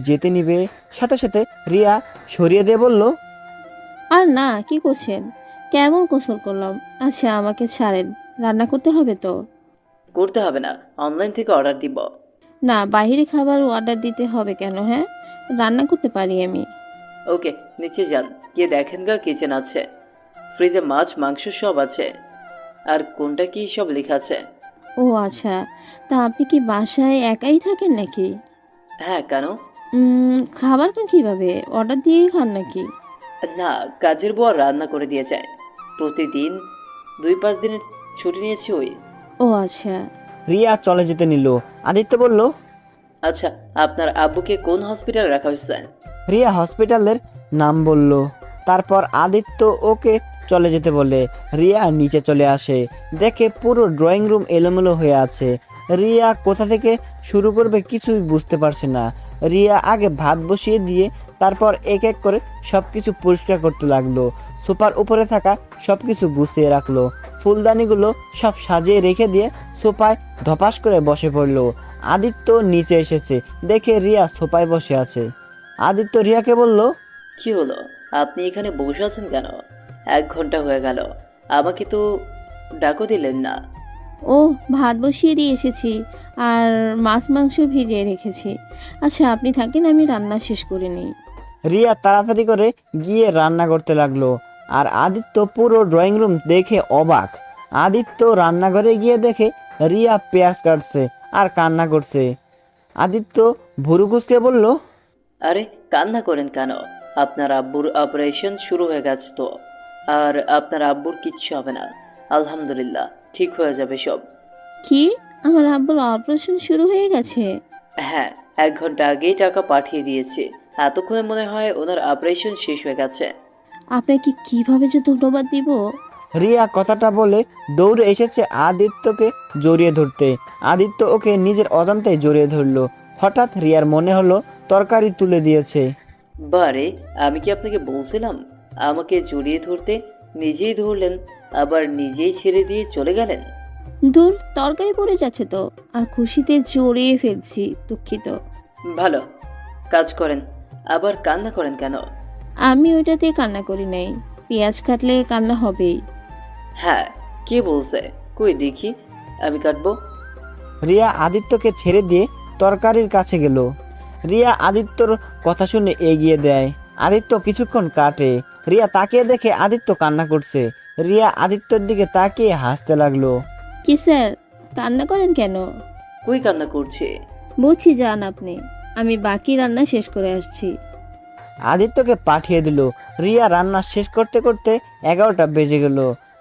যেতে নিবে সাথে সাথে রিয়া সরিয়ে দিয়ে বলল, আর না, কি করছেন? কেমন গোসল করলাম? আচ্ছা আমাকে ছাড়েন, রান্না করতে হবে তো? করতে হবে না, অনলাইন থেকে অর্ডার দিব। না, বাইরে খাবার অর্ডার দিতে হবে কেন? হ্যাঁ, রান্না করতে পারি আমি। ওকে, নিচে যান, গিয়ে দেখেন গা কিচেন আছে, ফ্রিজে মাছ মাংস সব আছে। আর কোনটা কি সব লেখা আছে। ও আচ্ছা, তা আপনি কি বাসায় একাই থাকেন নাকি? হ্যাঁ, কেন? খাবার খান কিভাবে? অর্ডার দিয়েই খান নাকি? না, কাজের বউ রান্না করে দিয়ে যায়। প্রতিদিন 2-5 দিনের ছুটি নিয়েছি ওই। ও আচ্ছা। রিয়া চলে যেতে নিল। আদিত্য বলল, আচ্ছা, আপনার আব্বুকে কোন হসপিটালে রাখা হয়েছে? রিয়া হসপিটালের নাম বলল। তারপর আদিত্য ওকে চলে যেতে বলে। রিয়া নিচে চলে আসে, দেখে পুরো ড্রয়িং রুম এলোমেলো হয়ে আছে। রিয়া কোথা থেকে শুরু করবে কিছুই বুঝতে পারছে না। রিয়া আগে ভাত বসিয়ে দিয়ে তারপর এক এক করে সবকিছু পরিষ্কার করতে লাগলো। সোফার উপরে থাকা সবকিছু গুছিয়ে রাখলো। ফুলদানিগুলো সব সাজিয়ে রেখে দিয়ে সোফায় ধপাস করে বসে পড়লো। আদিত্য নিচে এসেছে, দেখে রিয়া সোফায় বসে আছে। আদিত্য রিয়াকে বলল, কি হলো, আপনি এখানে বসে আছেন কেন? 1 ঘন্টা হয়ে গেল, আমাকে তো ডাকও দিলেন না। ও, ভাত বসিয়ে দিয়ে এসেছি আর মাছ মাংস ভিজিয়ে রেখেছি। আচ্ছা আপনি থাকেন, আমি রান্না শেষ করে নিই। রিয়া তাড়াতাড়ি করে গিয়ে রান্না করতে লাগলো। আর আদিত্য পুরো ড্রয়িং রুম দেখে অবাক। আদিত্য রান্নাঘরে গিয়ে দেখে রিয়া পেঁয়াজ কাটছে আর কান্না করছে। আদিত্য ভুরু কুঁচকে বলল, আরে কান্না করেন কেন? আপনার আব্বুর অপারেশন শুরু হয়ে গেছে তো, আর আপনার আব্বুর কিচ্ছু হবে না, আলহামদুলিল্লাহ ঠিক হয়ে যাবে সব। কি, আমার আব্বুর অপারেশন শুরু হয়ে গেছে? হ্যাঁ, 1 ঘন্টা আগেই টাকা পাঠিয়ে দিয়েছে। এতক্ষণে মনে হয় ওনার অপারেশন শেষ হয়ে গেছে। আপনাকে কিভাবে যে ধন্যবাদ দিব। রিয়া কথাটা বলে দৌড়ে এসেছে আদিত্যকে জড়িয়ে ধরতে। আদিত্য ওকে নিজের অজান্তেই জড়িয়ে ধরলো। হঠাৎ রিয়ার মনে হলো তরকারি তুলে দিয়েছে। বারে, আমি কি আপনাকে বলছিলাম আমাকে জড়িয়ে ধরতে? নিজেই ধরলেন, আবার নিজেই ছেড়ে দিয়ে চলে গেলেন। দূর, তরকারি পড়ে যাচ্ছে তো, আর খুশিতে জড়িয়ে ফেলছি, দুঃখিত। ভালো কাজ করেন, আবার কান্না করেন কেন? আমি ওইটাতে কান্না করি নাই, পেঁয়াজ কাটলে কান্না হবেই। হ্যাঁ, কে বলছে? কই দেখি, আমি কাটবো। রিয়া আদিত্যকে ছেড়ে দিয়ে তরকারির কাছে গেল। রিয়া আদিত্যর কথা শুনে এগিয়ে দেয়। আদিত্য কিছুক্ষণ কাটে। রিয়া তাকিয়ে দেখে আদিত্য কান্না করছে। রিয়া আদিত্যর দিকে তাকিয়ে হাসতে লাগলো। কি স্যার, কান্না করেন কেন? কই কান্না করছে? বুঝছি, যান আপনি, আমি বাকি রান্না শেষ করে আসছি। আদিত্যকে পাঠিয়ে দিল। রিয়া রান্না শেষ করতে করতে 11টা বেজে গেল।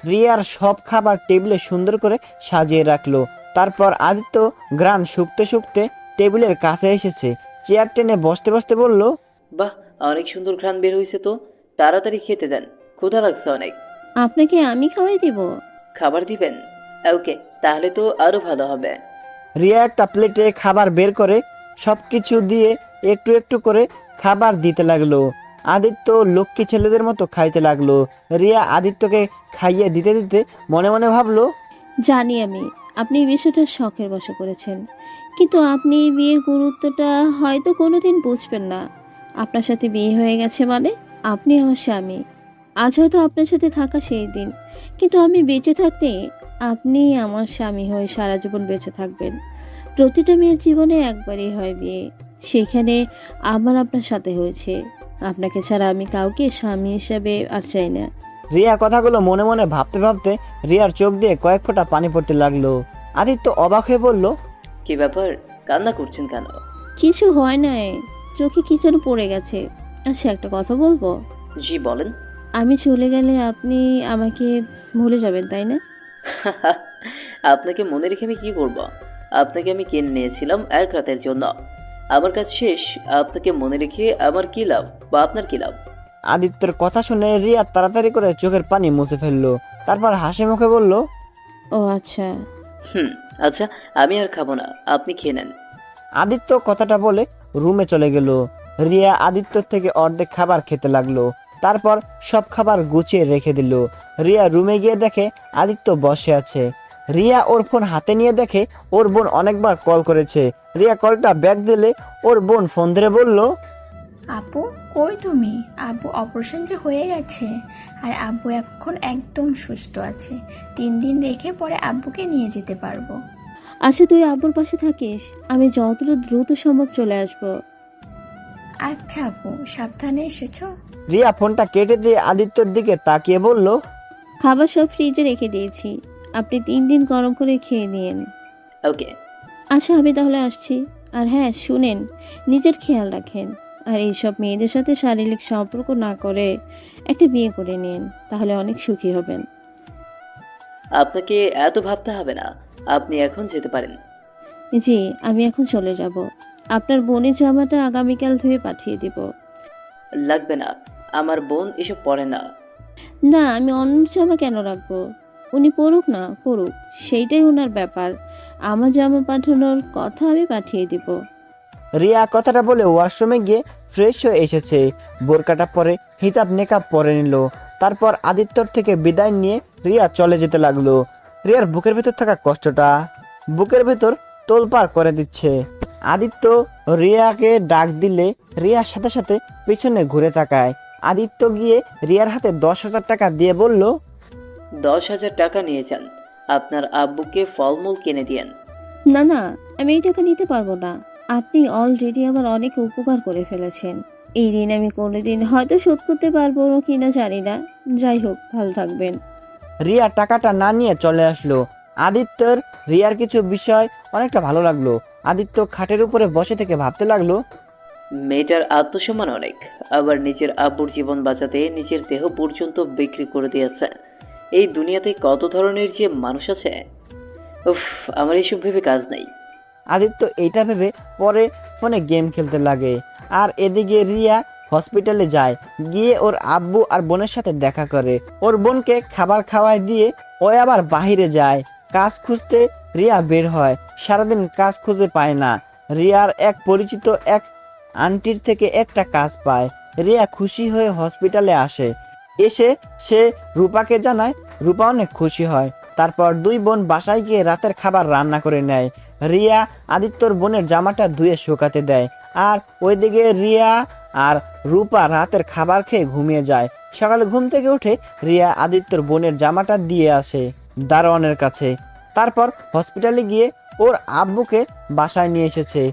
রিয়ার সব খাবার টেবিলে সুন্দর করে সাজিয়ে রাখলো। তারপর আদিত্য ঘ্রাণ শুকতে শুকতে টেবিলের কাছে এসেছে। চেয়ার টেনে বসতে বসতে বলল, বাহ, অনেক সুন্দর ঘ্রাণ বের হয়েছে তো। তাড়াতাড়ি খেতে দেন, ক্ষুধা লাগছে অনেক। আপনাকে আমি খাওয়াই দিব? খাবার দিবেন? ওকে, তাহলে তো আরো ভালো হবে। রিয়া একটা প্লেটে খাবার বের করে সবকিছু দিয়ে একটু একটু করে খাবার দিতে লাগলো। আদিত্য লক্ষ্মী ছেলেদের মতো খাইতে লাগলো। রিয়া আদিত্যকে খাইয়ে দিতে দিতে মনে মনে ভাবলো, জানি আমি আপনি এই বিষয়টা শখের বশে করেছেন, কিন্তু আপনি এই বিয়ের গুরুত্বটা হয়তো কোনোদিন বুঝবেন না। আপনার সাথে বিয়ে হয়ে গেছে মানে আপনি আমার স্বামী। আজ হয়তো আপনার সাথে থাকা সেই দিন, কিন্তু আমি বেঁচে থাকতে আপনি আমার স্বামী হয়ে সারা জীবন বেঁচে থাকবেন। প্রতিটা মেয়ের জীবনে একবারই হয় বিয়ে, সেখানে আমার আপনার সাথে হয়েছে। আপনাকে ছাড়া আমি কাউকে স্বামী হিসাবে আর চাই না। রিয়া কথাগুলো মনে মনে ভাবতে ভাবতে রিয়ার চোখ দিয়ে কয়েক ফোঁটা পানি পড়তে লাগলো। আদিত্য অবাক হয়ে বলল, কি ব্যাপার, কান্না করছেন কেন? কিছু হয় না, চোখে কি যেন পড়ে গেছে। আচ্ছা, একটা কথা বলবো? জি বলেন। আমি চলে গেলে আপনি আমাকে ভুলে যাবেন, তাই না? আপনাকে মনে রেখে আমি কি করব? আপনাকে আমি কিনে নিয়েছিলাম 1 রাতের জন্য। আমার কাজ শেষ, আপনাকে মনে রেখে আমার কি লাভ, বা আপনার কি লাভ? আদিত্যর কথা শুনে রিয়া তাড়াতাড়ি করে চোখের পানি মুছে ফেললো। তারপর হাসি মুখে বলল, ও আচ্ছা। আচ্ছা, আমি আর খাবো না, আপনি খেয়ে নেন। আদিত্য কথাটা বলে রুমে চলে গেল। রিয়া আদিত্যর থেকে অর্ধেক খাবার খেতে লাগলো। তারপর সব খাবার গুছিয়ে রেখে দিল। রিয়া রুমে গিয়ে দেখে আদিত্য বসে আছে। রিয়া ওর ফোন হাতে নিয়ে দেখে ওর বোন অনেকবার কল করেছে। রিয়া কলটা ব্যাক দিলে ওর বোন ফোন ধরে বলল, আপু কই তুমি? আব্বু অপারেশন যে হয়ে গেছে, আর আব্বু এখন একদম সুস্থ আছে। 3 দিন রেখে পরে আব্বুকে নিয়ে যেতে পারবো। আচ্ছা, তুই আব্বুর পাশে থাকিস, আমি যতটা দ্রুত সম্ভব চলে আসবো। আচ্ছা আপু, সাবধানে এসেছো? রিয়া ফোনটা কেটে দিয়ে আদিত্যর দিকে তাকিয়ে বলল, খাবার সব ফ্রিজে রেখে দিয়েছি, আপনি 3 দিন গরম করে খেয়ে নিন। ওকে। আচ্ছা, আমি তাহলে আসছি। আর হ্যাঁ শুনেন, নিজের খেয়াল রাখেন, আর এইসব মেয়েদের সাথে শারীরিক সম্পর্ক না করে একটা বিয়ে করে নিন, তাহলে অনেক সুখী হবেন। আপনাকে এত ভাবতে হবে না, আপনি এখন যেতে পারেন। জি, আমি এখন চলে যাব। আপনার বোনের জামাটা আগামীকাল ধুয়ে পাঠিয়ে দিব। লাগবে না, আমার বোন এসব পড়ে না। না, আমি অন্য জামা কেন রাখবো? উনি পড়ুক না পড়ুক, সেইটাই ওনার ব্যাপার। আমার জামা পাঠানোর কথা আমি পাঠিয়ে দিব। রিয়া কথাটা বলে ওয়াশরুমে গিয়ে ফ্রেশ হয়ে এসেছে। বোরকাটা পরে হিজাব নেকাব পরে নিল। তারপর আদিত্যর থেকে বিদায় নিয়ে রিয়া চলে যেতে লাগলো। রিয়ার বুকের ভিতর থাকা কষ্টটা বুকের ভিতর তোলপাড় করে দিচ্ছে। আদিত্য রিয়াকে ডাক দিলে রিয়ার সাথে সাথে পিছনে ঘুরে তাকায়। আদিত্য গিয়ে রিয়ার হাতে 10,000 টাকা দিয়ে বলল, 10,000 টাকা নিয়ে যান, আপনার আব্বুকে ফলমূল কিনে দিয়েন। না না, আমি এই টাকা নিতে পারবো না। আপনি অলরেডি আমার অনেক উপকার করে ফেলেছেন। এই ঋণ আমি কোনোদিন হয়তো শোধ করতে পারবো কিনা জানি না। যাই হোক, ভালো থাকবেন। রিয়া টাকাটা না নিয়ে চলে আসলো। আদিত্যর রিয়ার কিছু বিষয় অনেকটা ভালো লাগলো। আদিত্য খাটের উপরে বসে থেকে ভাবতে লাগলো, মেয়েটার আত্মসম্মান অনেক, আবার নিজের আব্বুর জীবন বাঁচাতে নিজের দেহ পর্যন্ত বিক্রি করে দিয়েছে। এই দুনিয়াতে কত ধরনের যে মানুষ আছে। উফ, আমার এসব ভেবে কাজ নেই। আদিত্য এইটা ভেবে পরে ফোনে গেম খেলতে লাগে। আর এদিকে রিয়া হসপিটালে যায়, গিয়ে ওর আব্বু আর বোনের সাথে দেখা করে। ওর বোনকে খাবার খাওয়ায় দিয়ে ও আবার বাহিরে যায় কাজ খুঁজতে। রিয়া বের হয়, সারাদিন কাজ খুঁজে পায় না। রিয়ার এক পরিচিত এক আন্টির থেকে একটা কাজ পায়। রিয়া খুশি হয়ে হসপিটালে আসে। এসে সে রূপাকে জানায়, রূপা অনেক খুশি হয়। তারপর দুই বোন বাসায় গিয়ে রাতের খাবার রান্না করে নেয়। রিয়া আদিত্যর বোনের জামাটা ধুয়ে শুকাতে দেয়। আর ওইদিকে রিয়া আর রূপা রাতের খাবার খেয়ে ঘুমিয়ে যায়। সকালে ঘুম থেকে উঠে রিয়া আদিত্যর বোনের জামাটা দিয়ে আসে দারোয়ানের কাছে। তারপর হসপিটালে গিয়ে ওর আব্বুকে বাসায় নিয়ে এসেছে।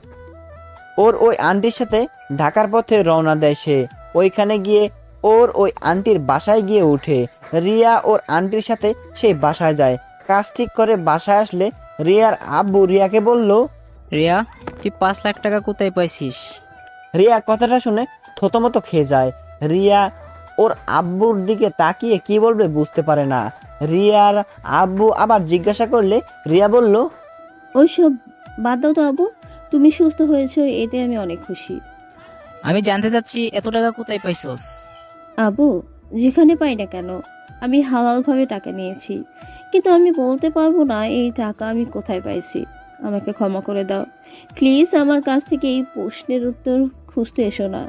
ওর ওই আন্টির সাথে ঢাকার পথে রওনা দেয় সে। ওইখানে গিয়ে ওর ওই আন্টির বাসায় গিয়ে উঠে। রিয়া ওর আন্টির সাথে সেই বাসায় যায়। কাজ ঠিক করে বাসায় আসলে রিয়ার আব্বু রিয়াকে বলল, রিয়া, তুই 5 লাখ টাকা কোথায় পাইছিস? রিয়া কথাটা শুনে থতমত খেয়ে যায়। রিয়া ওর আব্বুর দিকে তাকিয়ে কি বলবে বুঝতে পারে না। রিয়ার আব্বু আবার জিজ্ঞাসা করলে রিয়া বলল, ওইসব বাদ দাও তো আব্বু, তুমি সুস্থ হয়েছো এতে আমি অনেক খুশি। আমি জানতে চাচ্ছি এত টাকা কোথায় পাইছস? আব্বু, যেখানে পাই না কেন আমি হালালভাবে টাকা নিয়েছি, কিন্তু আমি বলতে পারবো না এই টাকা আমি কোথায় পাইছি। আমাকে ক্ষমা করে দাও প্লিজ, আমার কাছ থেকে এই প্রশ্নের উত্তর খুঁজতে এসো না।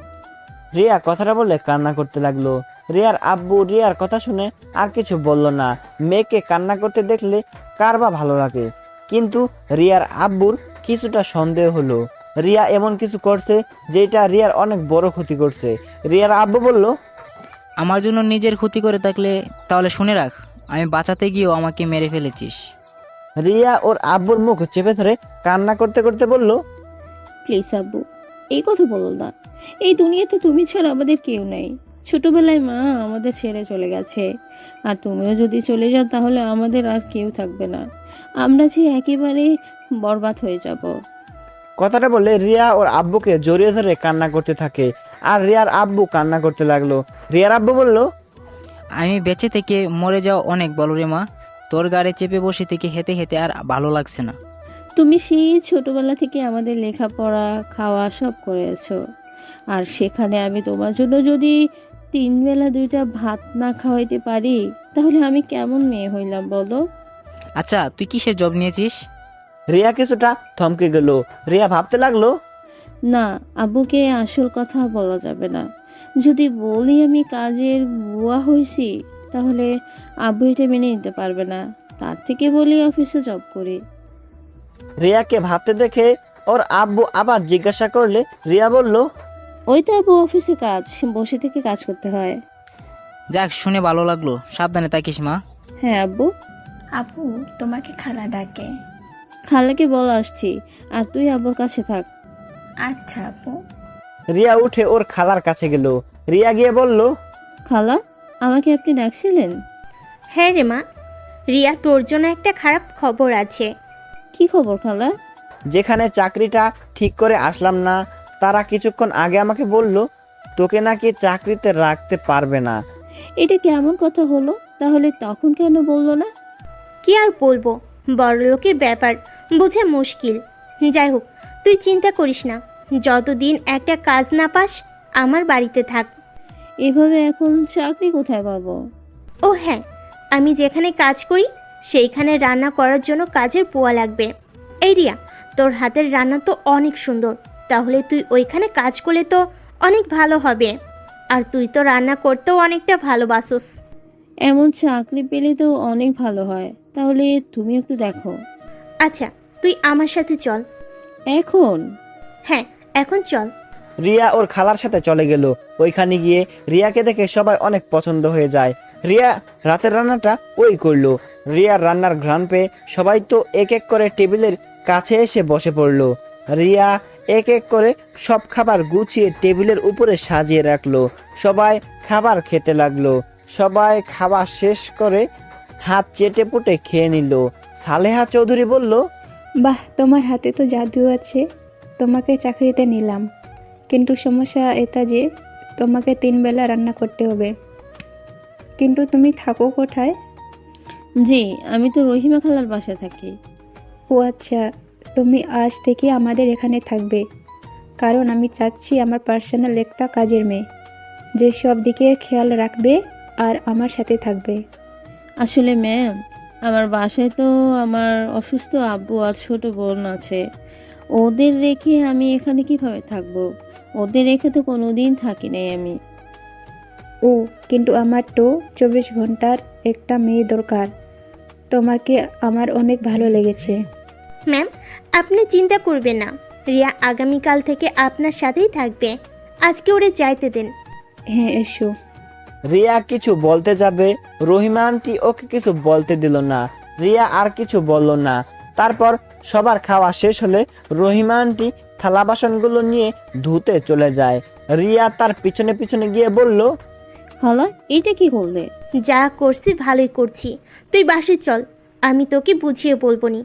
রিয়া কথাটা বলে কান্না করতে লাগলো। রিয়ার আব্বু রিয়ার কথা শুনে আর কিছু বলল না। মেয়েকে কান্না করতে দেখলে কার বা ভালো লাগে, কিন্তু রিয়ার আব্বুর কিছুটা সন্দেহ হলো। রিয়া এমন কিছু করছে যেটা রিয়ার অনেক বড় ক্ষতি করছে। রিয়ার আব্বু বলল, আমার জন্য নিজের ক্ষতি করে থাকলে তাহলে শুনে রাখ, আমি বাঁচাতে গিয়েও আমাকে মেরে ফেলেছিস। রিয়া ওর আব্বুর মুখ চেপে ধরে কান্না করতে করতে বলল, প্লিজ আব্বু, এই কথা বলো না। এই দুনিয়াতে তুমি ছাড়া আমাদের কেউ নেই। ছোটবেলায় মা আমাদের ছেড়ে চলে গেছে, আর তুমিও যদি চলে যাও তাহলে আমাদের আর কেউ থাকবে না। আমরা যে একেবারে বরবাদ হয়ে যাব। কথাটা বলে রিয়া ওর আব্বুকে জড়িয়ে ধরে কান্না করতে থাকে। আর রিয়ার আব্বু কান্না করতে লাগলো। রিয়ার আব্বু বলল, আমি বেঁচে থেকে মরে যাও অনেক বলো রে মা, তোর গাড়ি চেপে বসে থেকে হেঁটে হেঁটে আর ভালো লাগছে না। তুমি সেই ছোটবেলা থেকে আমাদের লেখাপড়া খাওয়া সব করেছো, আর সেখানে আমি তোমার জন্য যদি 3 বেলা 2টা ভাত না খাওয়াইতে পারি তাহলে আমি কেমন মেয়ে হইলাম বলো? আচ্ছা, তুই কিসের জব নিয়েছিস? রিয়া কিছুটা থমকে গেল। রিয়া ভাবতে লাগলো, না, আব্বুকে আসল কথা বলা যাবে না। যদি বলি আমি কাজের বুয়া হয়েছি তাহলে আব্বু এটা মেনে নিতে পারবে না। তার থেকে বলি অফিসে জব করি। রিয়াকে ভাবতে দেখে ওর আব্বু আবার জিজ্ঞাসা করলে রিয়া বলল, ওই তো আব্বু, অফিসে কাজ, বসে থেকে কাজ করতে হয়। যাক, শুনে ভালো লাগলো, সাবধানে থাকিস মা। হ্যাঁ আব্বু। আপু, তোমাকে খালা ডাকে। খালাকে বল আসছি, আর তুই আব্বুর কাছে থাক। আচ্ছা আপু। রিয়া উঠে ওর খালার কাছে গেল। রিয়া গিয়ে বলল, খালা, আমাকে আপনি ডাকছিলেন? হ্যাঁ রে মা, রিয়া তোর জন্য একটা খারাপ খবর আছে। কি খবর খালা? যেখানে চাকরিটা ঠিক করে আসলাম না, তারা কিছুক্ষণ আগে আমাকে বলল তোকে নাকি চাকরিতে রাখতে পারবে না। এটা কেমন কথা হলো? তাহলে তখন কেন বললো না? কি আর বলবো, বড়লোকের ব্যাপার, বুঝে মুশকিল। যাই হোক, তুই চিন্তা করিস না, যতদিন একটা কাজ না পাস আমার বাড়িতে থাক। এভাবে এখন চাকরি কোথায় পাবো? ও হ্যাঁ, আমি যেখানে কাজ করি সেইখানে রান্না করার জন্য কাজের পোয়া লাগবে। এই রিয়া, তোর হাতের রান্না তো অনেক সুন্দর, তাহলে তুই ওইখানে কাজ করলে তো অনেক ভালো হবে। আর তুই তো রান্না করতেও অনেকটা ভালোবাসোস। এমন চাকরি পেলে তো অনেক ভালো হয়, তাহলে তুমি একটু দেখো। আচ্ছা, তুই আমার সাথে চল। এখন? হ্যাঁ, এখন চল। রিয়া ওর খালার সাথে চলে গেল। ওইখানে গিয়ে রিয়াকে দেখে সবাই অনেক পছন্দ হয়ে যায়। রিয়া রাতের রান্নাটা ওই করলো। রিয়ার রান্নার ঘ্রাণ পেয়ে সবাই তো এক এক করে টেবিলের কাছে এসে বসে পড়লো। রিয়া এক এক করে সব খাবার গুছিয়ে টেবিলের উপরে সাজিয়ে রাখলো। সবাই খাবার খেতে লাগলো। সবাই খাবার শেষ করে হাত চেটে পুটে খেয়ে নিল। সালেহা চৌধুরী বলল, বাহ, তোমার হাতে তো জাদু আছে, তোমাকে চাকরিতে নিলাম। কিন্তু সমস্যা এটা যে তোমাকে 3 বেলা রান্না করতে হবে। কিন্তু তুমি থাকো কোথায়? জি, আমি তো রহিমা খালার বাসায় থাকি। ও আচ্ছা, তুমি আজ থেকে আমাদের এখানে থাকবে, কারণ আমি চাচ্ছি আমার পার্সোনাল একটা কাজের মেয়ে, যে সব দিকে খেয়াল রাখবে আর আমার সাথে থাকবে। আসলে ম্যাম, আমার বাসায় তো আমার অসুস্থ আব্বু আর ছোট বোন আছে। ওদের রেখে আমি এখানে কিভাবে থাকবো? ওদের রেখে তো কোনোদিন থাকি নাই আমি। ও, কিন্তু আমার তো 24 ঘন্টার একটা মেয়ে দরকার। তোমাকে আমার অনেক ভালো লেগেছে। ম্যাম, আপনি চিন্তা করবেন না, রিয়া আগামীকাল থেকে আপনার সাথেই থাকবে। আজকে ওরে যাইতে দেন। হ্যাঁ, এসো। রিয়া কিছু বলতে যাবে, রহিমা আন্টি ওকে কিছু বলতে দিল না। রিয়া আর কিছু বলল না। তারপর সবার খাওয়া শেষ হলে রহিমা আন্টি থালা বাসনগুলো নিয়ে ধুতে চলে যায়। রিয়া তার পিছনে পিছনে গিয়ে বলল, খালা, এইটা কি করলে? যা করছি ভালোই করছি, তুই বাসে চল, আমি তোকে বুঝিয়ে বলবো নি।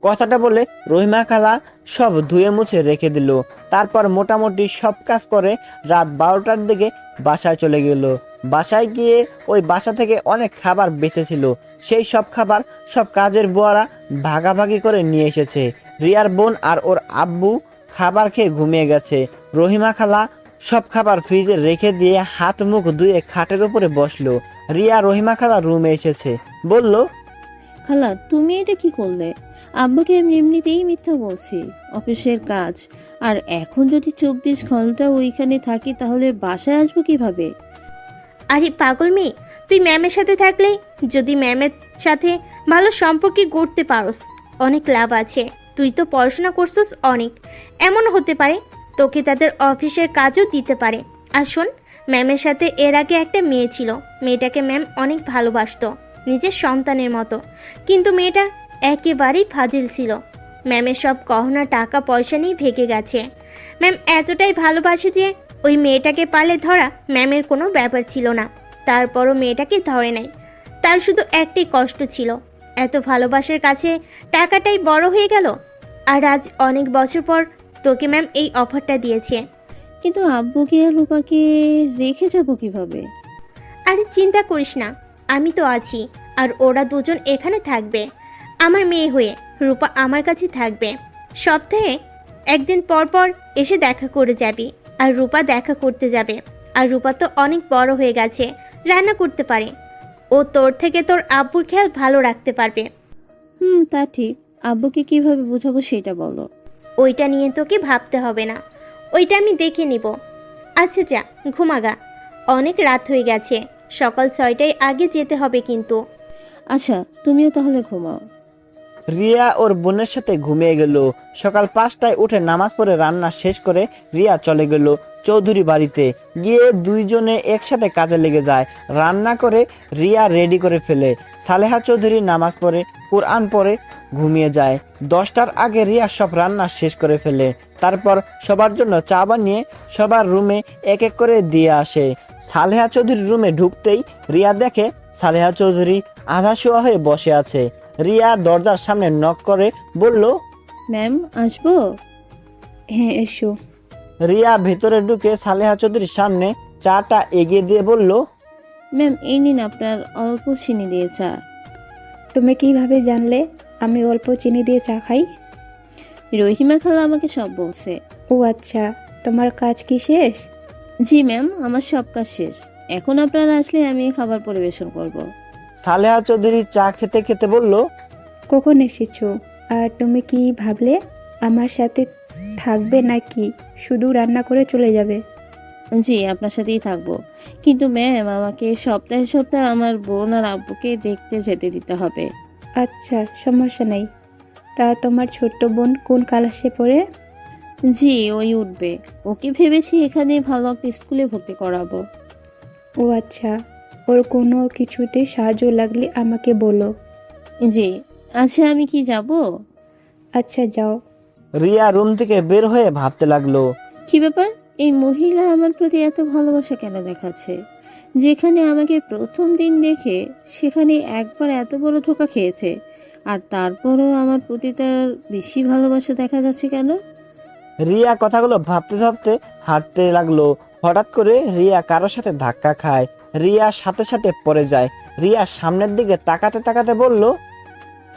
কথাটা বলে রহিমা খালা সব ধুয়ে মুছে রেখে দিল। তারপর মোটামুটি সব কাজ করে রাত 12টার দিকে বাসায় চলে গেল। বাসায় গিয়ে ওই বাসা থেকে অনেক খাবার বেঁচেছিল, সেই সব খাবার সব কাজের বুয়ারা ভাগাভাগি করে নিয়ে এসেছে। রিয়ার বোন আর ওর আব্বু খাবার খেয়ে ঘুমিয়ে গেছে। রহিমা খালা সব খাবার ফ্রিজে রেখে দিয়ে হাত মুখ ধুয়ে খাটের উপরে বসলো। রিয়া রহিমা খালা রুমে এসেছে, বলল, খালা, তুমি এটা কি করলে? আব্বুকে আমি এমনিতেই মিথ্যা বলছি, অফিসের কাজ। আর এখন যদি 24 ঘন্টা ওইখানে থাকি তাহলে বাসায় আসবো কিভাবে? আরে পাগল মেয়ে, তুই ম্যামের সাথে থাকলে, যদি ম্যামের সাথে ভালো সম্পর্কে গড়তে পারোস, অনেক লাভ আছে। তুই তো পড়াশোনা করছিস অনেক, এমন হতে পারে তোকে তাদের অফিসের কাজও দিতে পারে। আর শোন, ম্যামের সাথে এর আগে একটা মেয়ে ছিল, মেয়েটাকে ম্যাম অনেক ভালোবাসতো, নিজের সন্তানের মতো। কিন্তু মেয়েটা একেবারেই ফাজিল ছিল। ম্যামের সব গহনা টাকা পয়সা নিয়ে ভেগে গেছে। ম্যাম এতটাই ভালোবাসে যে ওই মেয়েটাকে পালে ধরা ম্যামের কোনো ব্যাপার ছিল না। তারপরও মেয়েটাকে ধরে নাই। তার শুধু একটাই কষ্ট ছিল, এত ভালোবাসার কাছে টাকাটাই বড় হয়ে গেল। আর আজ অনেক বছর পর তোকে ম্যাম এই অফারটা দিয়েছে। কিন্তু আব্বুকে আর রূপাকে রেখে যাবো কিভাবে? আরে চিন্তা করিস না, আমি তো আছি। আর ওরা দুজন এখানে থাকবে আমার মেয়ে হয়ে। রূপা আমার কাছে থাকবে। সপ্তাহে একদিন পর পর এসে দেখা করে যাবি, আর রূপা দেখা করতে যাবে। আর রূপা তো অনেক বড় হয়ে গেছে, রান্না করতে পারে। ও তোর থেকে তোর আব্বুর খেয়াল ভালো রাখতে পারবে। তা ঠিক। আব্বুকে কিভাবে বোঝাবো সেটা বলো। ওইটা নিয়ে তোকে ভাবতে হবে না, ওইটা আমি দেখে নিব। আচ্ছা যা, ঘুমাগা, অনেক রাত হয়ে গেছে। সকাল 6টায় আগে যেতে হবে কিন্তু। আচ্ছা, তুমিও তাহলে ঘুমাও। রিয়া ওর বোনের সাথে ঘুমিয়ে গেল। সকাল 5টায় উঠে নামাজ পড়ে রান্না শেষ করে রিয়া চলে গেল চৌধুরী বাড়িতে। গিয়ে দুইজনে একসাথে কাজে লেগে যায়। রান্না করে রিয়া রেডি করে ফেলে। সালেহা চৌধুরী নামাজ পড়ে কোরআন পড়ে ঘুমিয়ে যায়। 10টার আগে রিয়া সব রান্না শেষ করে ফেলে। তারপর সবার জন্য চা বানিয়ে সবার রুমে এক এক করে দিয়ে আসে। সালেহা চৌধুরীর রুমে ঢুকতেই রিয়া দেখে সালেহা চৌধুরী আধা শোয়া হয়ে বসে আছে। রিয়া দরজার সামনে নক করে বলল, ম্যাম, আসবো? হ্যাঁ, এসো। রিয়া ভেতরে ঢুকে সালেহা চৌধুরীর সামনে চাটা এগিয়ে দিয়ে বলল, ম্যাম, এই নিন আপনার অল্প চিনি দিয়ে চা। তুমি কিভাবে জানলে আমি অল্প চিনি দিয়ে চা খাই? রহিমা খালা আমাকে সব বলছে। ও আচ্ছা, তোমার কাজ কি শেষ? জি ম্যাম, আমার সব কাজ শেষ। এখন আপনারা আসলে আমি খাবার পরিবেশন করব। সালেহা চৌধুরী চা খেতে খেতে বলল, কখন এসেছো? আর তুমি কি ভাবলে আমার সাথে থাকবে নাকি শুধু রান্না করে চলে যাবে? জি, আপনার সাথেই থাকবো। কিন্তু ম্যাম, আমাকে সপ্তাহে সপ্তাহে আমার বোন আর আব্বুকে দেখতে যেতে দিতে হবে। আচ্ছা, সমস্যা নেই। তা তোমার ছোট্ট বোন কোন ক্লাসে পড়ে? জি, ওই উঠবে। ওকে ভেবেছি এখানে ভালো একটা স্কুলে ভর্তি করাবো। ও আচ্ছা, ওর কোনো কিছুতে সাহায্য লাগলে আমাকে বলো। জি। আচ্ছা, আমি কি যাব? আচ্ছা, যাও। রিয়া রুম থেকে বের হয়ে ভাবতে লাগলো, কি ব্যাপার, এই মহিলা আমার প্রতি এত ভালোবাসা কেন দেখাচ্ছে? যেখানে আমাকে প্রথম দিন দেখে সেখানে একবার এত বড় ধোঁকা খেয়েছে, আর তারপরও আমার প্রতি তার বেশি ভালোবাসা দেখা যাচ্ছে কেন? রিয়া কথাগুলো ভাবতে ভাবতে হাঁটতে লাগলো। হঠাৎ করে রিয়া কারোর সাথে ধাক্কা খায়। রিয়া সাথে সাথে পড়ে যায়। রিয়া সামনের দিকে তাকাতে তাকাতে বলল,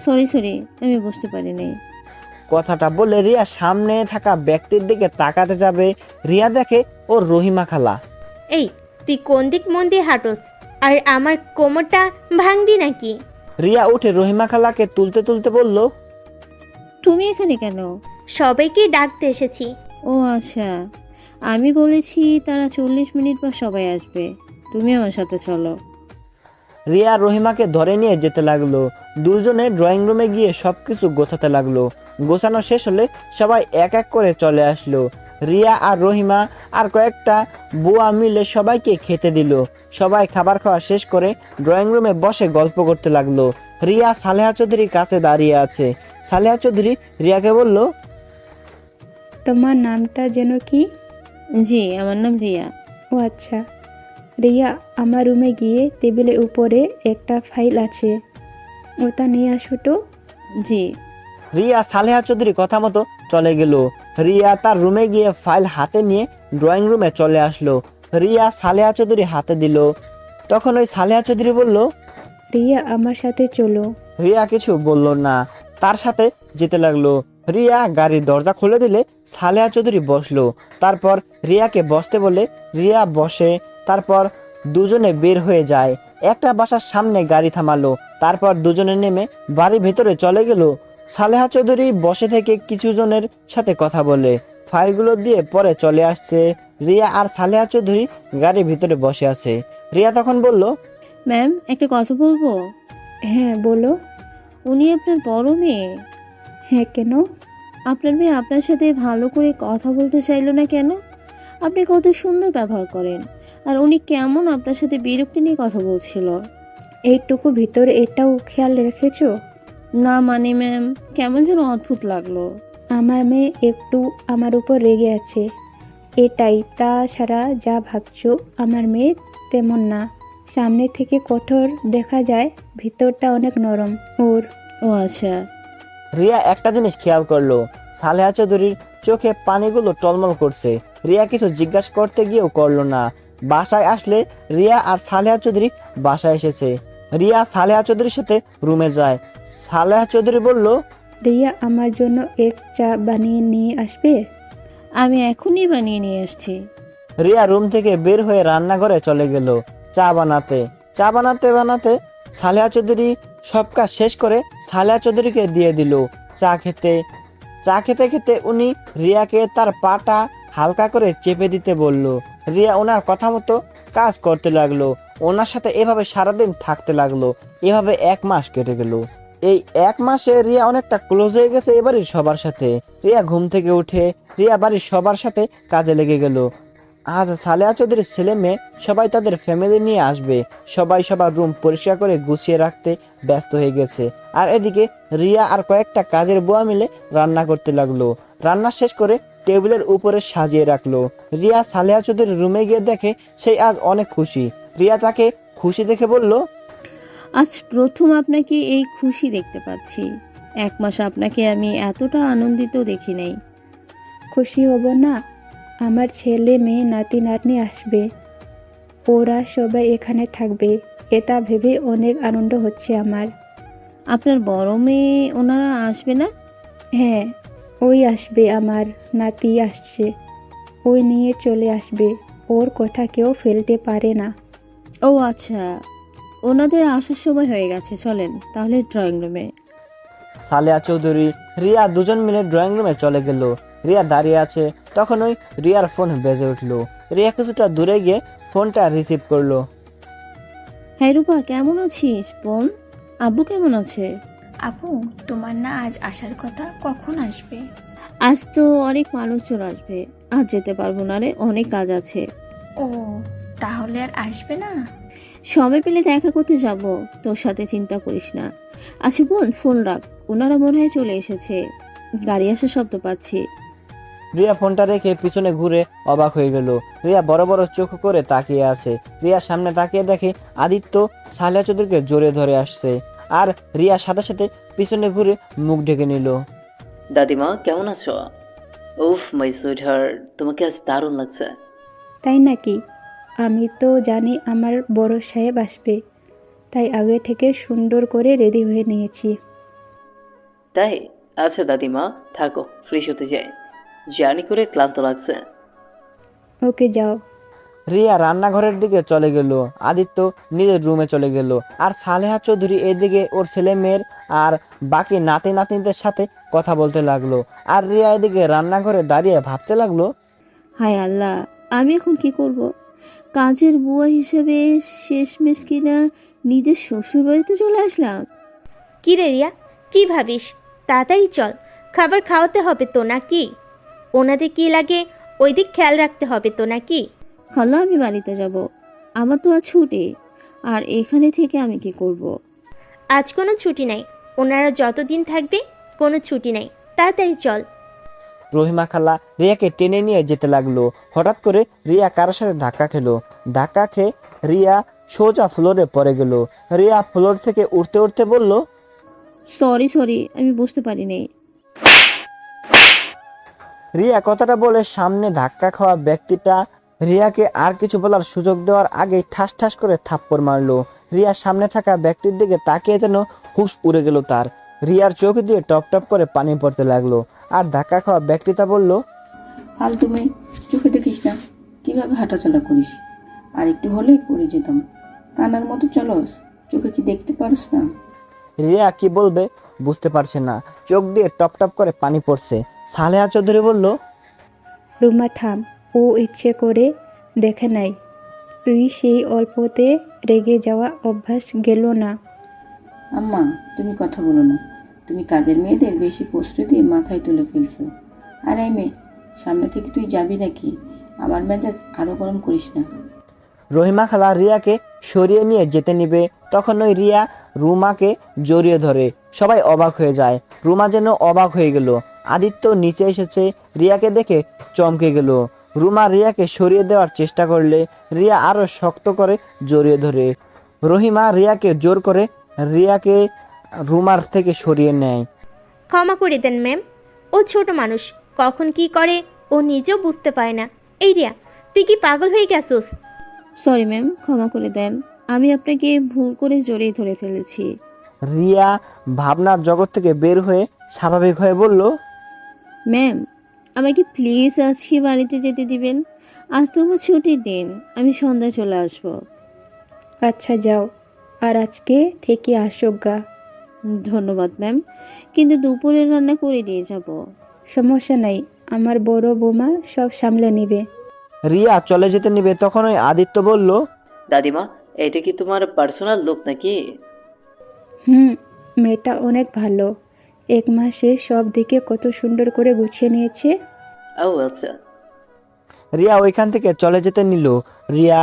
সরি আমি বুঝতে পারিনি। কথাটা বলে রিয়া সামনে থাকা ব্যক্তির দিকে তাকাতে যাবে। রিয়া দেখে ও রহিমা খালা। এই, তুই কোন দিক মন দিয়ে হাঁটোস? আর আমার কোমরটা ভাঙবি নাকি? রিয়া উঠে রহিমা খালাকে তুলতে তুলতে বলল, তুমি এখানে কেন? সবাইকে ডাকতে এসেছি। ও আচ্ছা, আমি বলেছি তারা 40 মিনিট পর সবাই আসবে, তুমি আমার সাথে চলো। রিয়া রহিমাকে ধরে নিয়ে যেতে লাগলো। দুজনে ড্রয়িং রুমে গিয়ে সবকিছু গোছাতে লাগলো। গোছানো শেষ হলে সবাই এক এক করে চলে আসলো। রিয়া আর রহিমা আর কয়েকটা বুয়া মিলে সবাইকে খেতে দিল। সবাই খাবার খাওয়া শেষ করে ড্রয়িং রুমে বসে গল্প করতে লাগলো। রিয়া সালেহা চৌধুরীর কাছে দাঁড়িয়ে আছে। সালেহা চৌধুরী রিয়াকে বলল, তোমার নামটা যেন কি? জি, আমার নাম রিয়া। ও আচ্ছা। রিয়া, আমার রুমে গিয়ে টেবিলের উপরে একটা ফাইল আছে, ওটা নিয়ে আসো তো। জি। রিয়া সালেহা চৌধুরী কথা মতো চলে গেল। রিয়া তার রুমে গিয়ে ফাইল হাতে নিয়ে ড্রয়িং রুমে চলে আসলো। রিয়া সালেহা চৌধুরী হাতে দিল। তখন ওই সালেহা চৌধুরী বলল, রিয়া, আমার সাথে চলো। রিয়া কিছু বলল না, তার সাথে যেতে লাগলো। রিয়া গাড়ির দরজা খুলে দিলে সালেহা চৌধুরী বসলো। তারপর রিয়াকে বসতে বলে রিয়া বসে। তারপর দুজনে বের হয়ে যায়। একটা বাসার সামনে গাড়ি থামালো। তারপর দুজনে নেমে বাড়ির ভিতরে চলে গেল। সালেহা চৌধুরী বসে থেকে কিছু জনের সাথে কথা বলে ফাইলগুলো দিয়ে পরে চলে আসছে। রিয়া আর সালেহা চৌধুরী গাড়ির ভিতরে বসে আছে। রিয়া তখন বলল, ম্যাম, একটা কথা বলবো? হ্যাঁ, বলো। উনি আপনার বড় মেয়ে? হ্যাঁ, কেন? আপনার মেয়ে আপনার সাথে ভালো করে কথা বলতে চাইলো না কেন? আপনি কত সুন্দর ব্যবহার করেন, আর উনি কেমন আপনার সাথে বিরক্তি নিয়ে কথা বলছিল। এইটুকু ভিতরে এটাও খেয়াল রেখেছো? না মানে ম্যাম, কেমন যেন অদ্ভুত লাগলো। আমার মেয়ে একটু আমার উপর রেগে আছে, এটাই। তাছাড়া যা ভাবছো, আমার মেয়ে তেমন না। সামনে থেকে কঠোর দেখা যায়, ভিতরটা অনেক নরম ওর। ও আচ্ছা। রিয়া একটা জিনিস খেয়াল করলো, সালেহা চৌধুরীর চোখে পানিগুলো টলমল করছে। রিয়া কিছু জিজ্ঞাসা করতে গিয়েও করলো না। বাসায় আসলে রিয়া আর সালেহা চৌধুরী বাসায় এসেছে। রিয়া সালেহা চৌধুরীর সাথে রুমে যায়। সালেহা চৌধুরী বলল, রিয়া, আমার জন্য এক চা বানিয়ে নিয়ে আসবে? আমি এখনই বানিয়ে নিয়ে আসছি। রিয়া রুম থেকে বের হয়ে রান্নাঘরে চলে গেল চা বানাতে। চা বানাতে বানাতে সালেহা চৌধুরী সব কাজ শেষ করে সালেহা চৌধুরীকে দিয়ে দিল চা খেতে। চা খেতে খেতে উনি রিয়াকে তার পাটা হালকা করে চেপে দিতে বলল। রিয়া ওনার কথা মতো কাজ করতে লাগলো। ওনার সাথে এভাবে সারাদিন থাকতে লাগলো। এভাবে 1 মাস কেটে গেল। এই 1 মাসে রিয়া অনেকটা ক্লোজ হয়ে গেছে এ বাড়ির সবার সাথে। রিয়া ঘুম থেকে উঠে রিয়া বাড়ির সবার সাথে কাজে লেগে গেল। আজ সালেহা চৌধুরীর ছেলে মেয়ে সবাই তাদের ফ্যামিলি নিয়ে আসবে। সবাই সবার রুম পরিষ্কার করে গুছিয়ে রাখতে ব্যস্ত হয়ে গেছে। আর এদিকে রিয়া আর কয়েকটা কাজের বুয়া মিলে রান্না করতে লাগলো। রান্না শেষ করে টেবিলের উপরে সাজিয়ে রাখলো। রিয়া সালেহা চৌধুরীর রুমে গিয়ে দেখে সেই আজ অনেক খুশি। রিয়া তাকে খুশি দেখে বলল, আজ প্রথম আপনাকে এই খুশি দেখতে পাচ্ছি। 1 মাস আপনাকে আমি এতটা আনন্দিত দেখি নাই। খুশি হব না? আমার ছেলে মেয়ে নাতি নাতনি আসবে, ওরা সবাই এখানে থাকবে, এটা ভেবে অনেক আনন্দ হচ্ছে আমার। আপনার বড় মেয়ে ওনারা আসবে না? হ্যাঁ, ওই আসবে, আমার নাতি আসছে, ওই নিয়ে চলে আসবে। ওর কথা কেউ ফেলতে পারে না। ও আচ্ছা, ওনাদের আসার সময় হয়ে গেছে, চলেন তাহলে ড্রয়িং রুমে। সালেহা চৌধুরী রিয়া দুজন মিলে ড্রয়িং রুমে চলে গেল। রিয়া দাঁড়িয়ে আছে, তখন ওই রিয়ার ফোন বেজে উঠলো। রিয়া কিছুটা দূরে গিয়ে ফোনটা রিসিভ করলো। হ্যাঁ রূপা, কেমন আছিস বোন? আব্বু কেমন আছে? আপু, তোমার না আজ আসার কথা, কখন আসবে? আজ তো অনেক মানুষজন আসবে, আজ যেতে পারবো না রে, অনেক কাজ আছে। ও, তাহলে আর আসবে না? সময় পেলে দেখা করতে যাব, তোর সাথে, চিন্তা করিস না। আচ্ছা বোন, ফোন রাখ, ওনারা মনে হয় চলে এসেছে, গাড়ি আসার শব্দ পাচ্ছি। রিয়া ফোনটা রেখে পিছনে ঘুরে অবাক হয়ে গেল। রিয়া বড় বড় চোখ করে তাকিয়ে আছে। রিয়ার সামনে তাকিয়ে দেখে আদিত্য সালেহা চৌধুরীকে জোরে ধরে আসছে। আর রিয়ার সাথে সাথে পিছনে ঘুরে মুখ ঢেকে নিল। দাদিমা কেমন আছো? উফ মাই সুইটহার্ট, তোমাকে আজ দারুণ লাগছে। তাই নাকি? আমি তো জানি আমার বড় সাহেব আসবে, তাই আগে থেকে সুন্দর করে রেডি হয়ে নিয়েছি। তাই? আচ্ছা দাদিমা, থাকো, ফ্রেশ হতে যাই, জার্নি করে ক্লান্ত লাগছে। ওকে, যাও। রিয়া রান্নাঘরের দিকে চলে গেল, আদিত্য নিজের রুমে চলে গেল, আর সালেহা চৌধুরী এদিকে ওর ছেলে মেয়ের আর বাকি নাতি নাতনিদের সাথে কথা বলতে লাগলো। আর রিয়া এদিকে রান্নাঘরে দাঁড়িয়ে ভাবতে লাগলো, হায় আল্লাহ, আমি এখন কি করব? কাজের বুয়া হিসেবে শেষমেশ কিনা নিজের শ্বশুর বাড়িতে চলে আসলাম। কি রে রিয়া, কি ভাবিস? তাড়াতাড়ি চল, খাবার খাওয়াতে হবে তো নাকি? ওনাদের কি লাগে ওই দিক খেয়াল রাখতে হবে তো নাকি? খালা, আমি বাড়িতে যাব, আমার তো আজ ছুটি, আর এখানে থেকে আমি কি করব? আজ কোনো ছুটি নাই, ওনারা যতদিন থাকবে কোনো ছুটি নাই, তাড়াতাড়ি চল। রহিমা খালা রিয়াকে টেনে নিয়ে যেতে লাগলো। হঠাৎ করে রিয়া কারোর সাথে ধাক্কা খেলো। ধাক্কা খেয়ে রিয়া সোজা ফ্লোরে পড়ে গেল। রিয়া ফ্লোর থেকে উঠতে উঠতে বলল, সরি, আমি বুঝতে পারিনি। রিয়া কথাটা বলে সামনে ধাক্কা খাওয়া ব্যক্তিটা রিয়াকে আর কিছু বলার সুযোগ দেওয়ার আগেই ঠাস ঠাস করে থাপ্পড় মারলো। রিয়ার সামনে থাকা ব্যক্তির দিকে তাকিয়ে যেন হুঁশ উড়ে গেল তার। রিয়ার চোখ দিয়ে টপ টপ করে পানি পড়তে লাগলো। আর ধাক্কা খাওয়া ব্যক্তিটা বলল, ফালতু মেয়ে, চোখে দেখিস না কিভাবে হাঁটাচলা করিস? আর একটু হলেই পড়ে যেতাম। কানার মতো চলস, চোখে কি দেখতে পারস না? রিয়া কি বলবে বুঝতে পারছে না, চোখ দিয়ে টপ টপ করে পানি পড়ছে। সালেহা চৌধুরী বলল, রুমা থাম, ও ইচ্ছে করে দেখে নাই। তুই সেই অল্পতে রেগে যাওয়া অভ্যাস গেল না। আম্মা, তুমি কথা বলো না। তুমি কাজের মেয়েদের বেশি প্রশ্রয় দিয়ে মাথায় তুলে ফেলছো। আর এই মেয়ে, সামনে থেকে তুই যাবি নাকি? আমার মেজাজ আরো গরম করিস না। রহিমা খালা রিয়াকে সরিয়ে নিয়ে যেতে নিবে, তখন ওই রিয়া রুমাকে জড়িয়ে ধরে। সবাই অবাক হয়ে যায়, রুমা যেন অবাক হয়ে গেল। আদিত্য নিচে এসেছে, রিয়াকে দেখে চমকে গেল। রুমা রিয়াকে সরিয়ে দেওয়ার চেষ্টা করলে রিয়া আরো শক্ত করে জড়িয়ে ধরে। রহিমা রিয়াকে জোর করে রিয়াকে রুমার থেকে সরিয়ে নেয়। ক্ষমা করে দেন ম্যাম, ও ছোট মানুষ, কখন কি করে ও নিজেও বুঝতে পারে না। এই রিয়া, তুই কি পাগল হয়ে গেছোস? সরি ম্যাম, ক্ষমা করে দেন, আমি আপনাকে ভুল করে জড়িয়ে ধরে ফেলেছি। রিয়া ভাবনার জগৎ থেকে বের হয়ে স্বাভাবিক হয়ে বলল, ম্যাম, আমাকে প্লিজ আজকে বাড়িতে যেতে দিবেন। আজ তো আমার ছুটির দিন, আমি সন্ধ্যায় চলে আসব। আচ্ছা যাও, আর আজকে থেকে আসো গা। ধন্যবাদ ম্যাম, কিন্তু দুপুরে রান্না করে দিয়ে যাব। সমস্যা নাই, আমার বড় বৌমা সব সামলে নিবে। রিয়া চলে যেতে নিবে, তখন ওই আদিত্য বলল, দাদিমা, এটা কি তোমার পার্সোনাল লোক নাকি? মেয়েটা অনেক ভালো, এক মাসে সব দিকে কত সুন্দর করে গুছিয়ে নিয়েছে। ও আচ্ছা। রিয়া ওইখান থেকে চলে যেতে নিল। রিয়া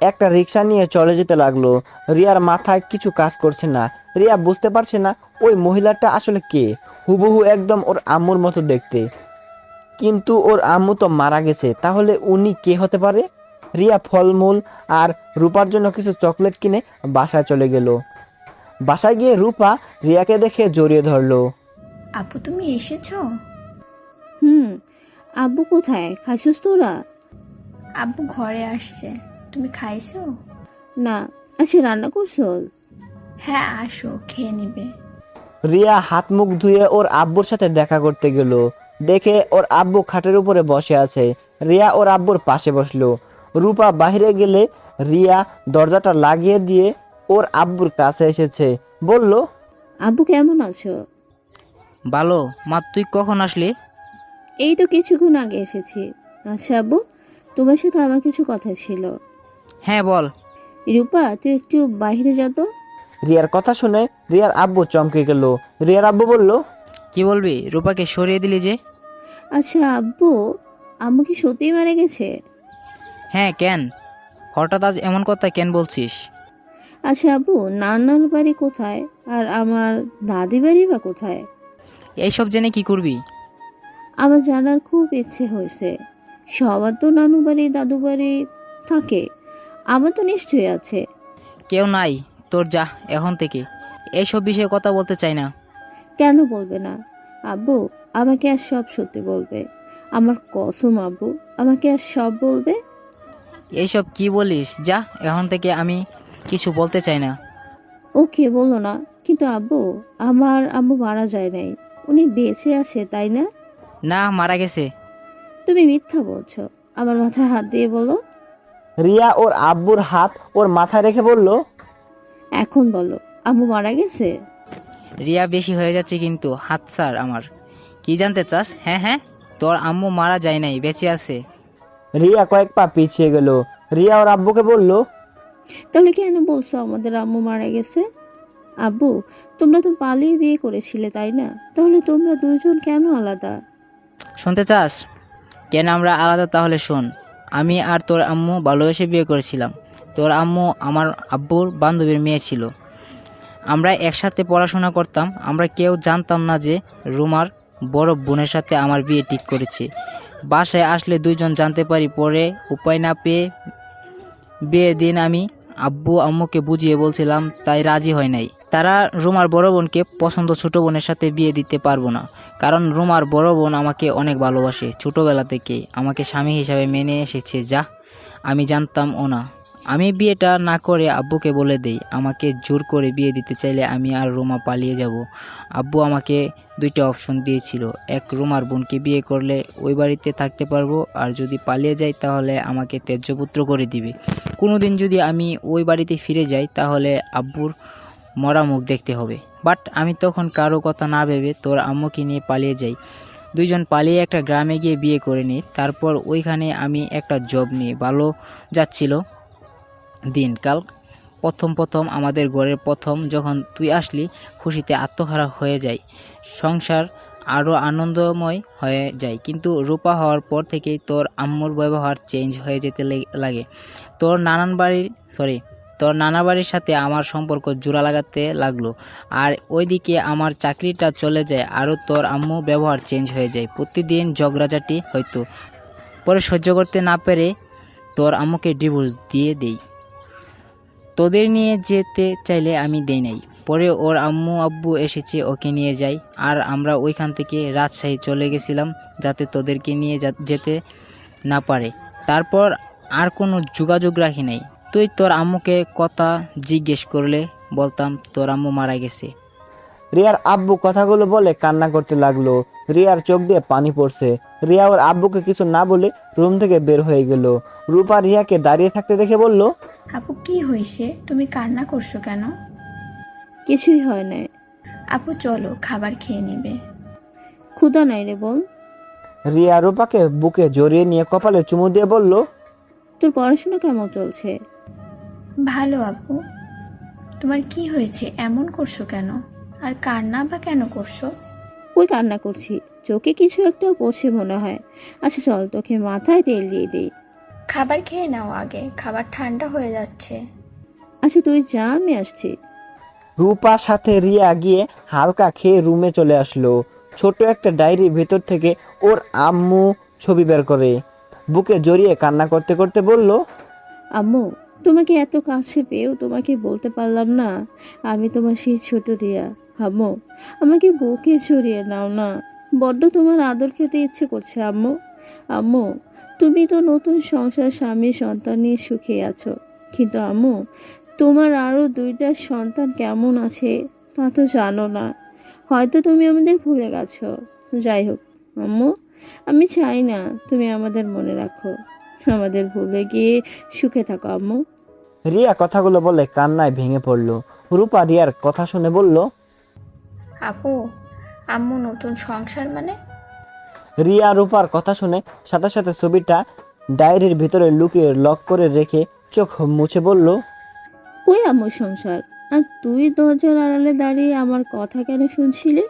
একটা রিক্সা নিয়ে চলে যেতে লাগলো। রিয়ার মাথায় কিছু কাজ করছে না। রিয়া বুঝতে পারছে না ওই মহিলাটা আসলে কে। হুবহু একদম ওর আম্মুর মতো দেখতে, কিন্তু ওর আম্মু তো মারা গেছে, তাহলে উনি কে হতে পারে? রিয়া ফলমূল আর রূপার জন্য কিছু চকলেট কিনে বাসায় চলে গেল। বাসায় গিয়ে রূপা রিয়াকে দেখে জড়িয়ে ধরলো। আপু, তুমি এসেছো? আব্বু কোথায়? খাইছস তোরা? আব্বু ঘরে আসছে, তুমি খাইছো? না। আচ্ছা, রান্না করছস? হ্যাঁ, আসো, খেয়ে নিবে। রিয়া হাত মুখ ধুয়ে ওর আব্বুর সাথে দেখা করতে গেল। দেখে ওর আব্বু খাটের উপরে বসে আছে। রিয়া ওর আব্বুর পাশে বসলো। রূপা বাইরে গেলে রিয়া দরজাটা লাগিয়ে দিয়ে ওর আব্বুর কাছে এসেছে, বলল, আব্বু কেমন আছো? ভালো। মা, তুই কখন আসলি? এই তো কিছুক্ষণ আগে এসেছি। আচ্ছা আব্বু, তোমার সাথে আমার কিছু কথা ছিল। হ্যাঁ, বল। রূপা, তুই একটু বাইরে যা তো। রিয়ার কথা শুনে রিয়ার আব্বু চমকে গেল। রিয়ার আব্বু বলল, কি বলবি? রূপাকে সরিয়ে দিলি যে? আচ্ছা আব্বু, আম্মু কি সত্যিই মারা গেছে? হ্যাঁ, কেন? হঠাৎ আজ এমন কথা কেন বলছিস? আচ্ছা আব্বু, নানার বাড়ি কোথায় আর আমার দাদি বাড়ি বা কোথায়? এইসব জেনে কি করবি? আমার জানার খুব ইচ্ছে হয়েছে। সবার তো নানু বাড়ি দাদু বাড়ি থাকে, আমার তো নিশ্চয়ই আছে। কেউ নাই তোর, যা এখন থেকে। এইসব বিষয়ে কথা বলতে চাই না। কেন বলবে না? আব্বু আমাকে আর সব সত্যি বলবে। আমার কসম আব্বু, আমাকে আর সব বলবে। এইসব কি বলিস? যা, এখন থেকে আমি কিছু বলতে চাই না। ওকে বলো না, কিন্তু আব্বু, আমার আম্মু মারা যায় নাই, উনি বেঁচে আছে তাই না? না, মারা গেছে। তুমি মিথ্যা বলছো, আমার মাথায় হাত দিয়ে বলো। রিয়া ওর আব্বুর হাত ওর মাথায় রেখে বলল, এখন বলো, আম্মু মারা গেছে? রিয়া, বেশি হয়ে যাচ্ছে কিন্তু। হাত ছাড় আমার। কি জানতে চাস? হ্যাঁ হ্যাঁ, তোর আম্মু মারা যায় নাই, বেঁচে আছে। রিয়া কয়েক পা পিছিয়ে গেল। রিয়া ওর আব্বুকে বলল, তাহলে কেন বলছো আমাদের আম্মু মারা গেছে? আব্বু, তোমরা তো পালিয়ে বিয়ে করেছিলে তাই না? তাহলে তোমরা দুজন কেন আলাদা? শুনতে চাস কেন আমরা আলাদা? তাহলে শোন। আমি আর তোর আম্মু ভালোবেসে বিয়ে করেছিলাম। তোর আম্মু আমার আব্বুর বান্ধবীর মেয়ে ছিল। আমরা একসাথে পড়াশোনা করতাম। আমরা কেউ জানতাম না যে রুমার বড় বোনের সাথে আমার বিয়ে ঠিক করেছে। বাসায় আসলে দুইজন জানতে পারি। পরে উপায় না পেয়ে বিয়ের দিন আমি আব্বু আম্মুকে বুঝিয়ে বলছিলাম, তাই রাজি হয় নাই। তারা রুমার বড় বোনকে পছন্দ ছোট বোনের সাথে বিয়ে দিতে পারবো না, কারণ রুমার বড় বোন আমাকে অনেক ভালোবাসে। ছোটোবেলা থেকে আমাকে স্বামী হিসাবে মেনে এসেছে, যা আমি জানতাম ও না। আমি বিয়েটা না করে আব্বুকে বলে দেই, আমাকে জোর করে বিয়ে দিতে চাইলে আমি আর রুমা পালিয়ে যাব। আব্বু আমাকে দুইটা অপশন দিয়েছিল। এক, রুমার বোনকে বিয়ে করলে ওই বাড়িতে থাকতে পারবো, আর যদি পালিয়ে যাই তাহলে আমাকে ত্যায্যপুত্র করে দিবে। কোনোদিন যদি আমি ওই বাড়িতে ফিরে যাই তাহলে আব্বুর মরা মুখ দেখতে হবে। বাট আমি তখন কারো কথা না ভেবে তোর আম্মুকে নিয়ে পালিয়ে যাই। দুইজন পালিয়ে একটা গ্রামে গিয়ে বিয়ে করে নিই। তারপর ওইখানে আমি একটা জব নিয়ে ভালো যাচ্ছিল দিনকাল। প্রথম আমাদের ঘরের প্রথম যখন তুই আসলি, খুশিতে আত্মহারা হয়ে যায়। সংসার আরও আনন্দময় হয়ে যায়। কিন্তু রূপা হওয়ার পর থেকেই তোর আম্মুর ব্যবহার চেঞ্জ হয়ে যেতে লাগে। তোর নানা বাড়ির সাথে আমার সম্পর্ক জোড়া লাগাতে লাগলো। আর ওইদিকে আমার চাকরিটা চলে যায়, আরও তোর আম্মু ব্যবহার চেঞ্জ হয়ে যায়। প্রতিদিন ঝগড়াঝাটি হয়তো। পরে সহ্য করতে না পেরে তোর আম্মুকে ডিভোর্স দিয়ে দেই। তোদের নিয়ে যেতে চাইলে আমি দেই নাই। পরে ওর আব্বু এসেছে, ওকে নিয়ে যাই। আর আমরা ওইখান থেকে রাজশাহী চলে গেছিলাম, যাতে তোদেরকে নিয়ে যেতে না পারে। তারপর আর কোনো যোগাযোগ রাখি নাই। তুই তোর আম্মুকে কথা জিজ্ঞেস করলে বলতাম তোর আম্মু মারা গেছে। রিয়ার আব্বু কথাগুলো বলে কান্না করতে লাগলো। রিয়ার চোখ দিয়ে পানি পড়ছে। রিয়া ওর আব্বুকে কিছু না বলে রুম থেকে বের হয়ে গেল। রূপা রিয়াকে দাঁড়িয়ে থাকতে দেখে বলল, আপু কি হয়েছে? তুমি কান্না করছো কেন? কিছুই হয় না। আপু চলো, খাবার খেয়ে নিবে। ক্ষুধা নাই রে বোন। রিয়া রূপাকে বুকে জড়িয়ে নিয়ে কপালে চুমু দিয়ে বলল, তোর পড়াশোনা কেমন চলছে? ভালো আপু। তোমার কি হয়েছে? এমন করছো কেন? আর কান্না বা কেন করছো? কই কান্না করছি, চোখে কিছু একটা পড়ছে মনে হয়। আচ্ছা চল, তোকে মাথায় তেল দিয়ে দিই। খাবার খেয়ে নাও আগে, খাবার ঠান্ডা হয়ে যাচ্ছে। আচ্ছা তুই যা, আমি আসছি। রূপার সাথে রিয়া গিয়ে হালকা খেয়ে রুমে চলে আসলো। ছোট একটা ডায়েরির ভেতর থেকে ওর আম্মু ছবি বের করে বুকে জড়িয়ে কান্না করতে করতে বলল, আম্মু, তোমাকে এত কাছে পেয়েও তোমাকে বলতে পারলাম না আমি তোমার সেই ছোট রিয়া। আম্মু, আমাকে বুকে জড়িয়ে নাও না, বড্ড তোমার আদর খেতে ইচ্ছে করছে আম্মু। আম্মু, তুমি তো নতুন সংসার, স্বামী, সন্তান নিয়ে সুখে আছো, কিন্তু আম্মু, তোমার আরও 2টা সন্তান কেমন আছে তা তো জানো না। হয়তো তুমি আমাদের ভুলে গেছো। যাই হোক আম্মু, আমি চাই না তুমি আমাদের মনে রাখো, আমাদের ভুলে গিয়ে সুখে থাকো আম্মু। রিয়া কথাগুলো বলে কান্নায় ভেঙে পড়ল। রূপা রিয়ার কথা শুনে বলল, আপু, আম্মু নতুন সংসার মানে? রিয়া রূপার কথা শুনে সাথে সাথে ছবিটা ডায়েরির ভিতরে লুকিয়ে লক করে রেখে চোখ মুছে বলল, কই আম্মু সংসার? আর তুই দরজার আড়ালে দাঁড়িয়ে আমার কথা কেন শুনছিলি?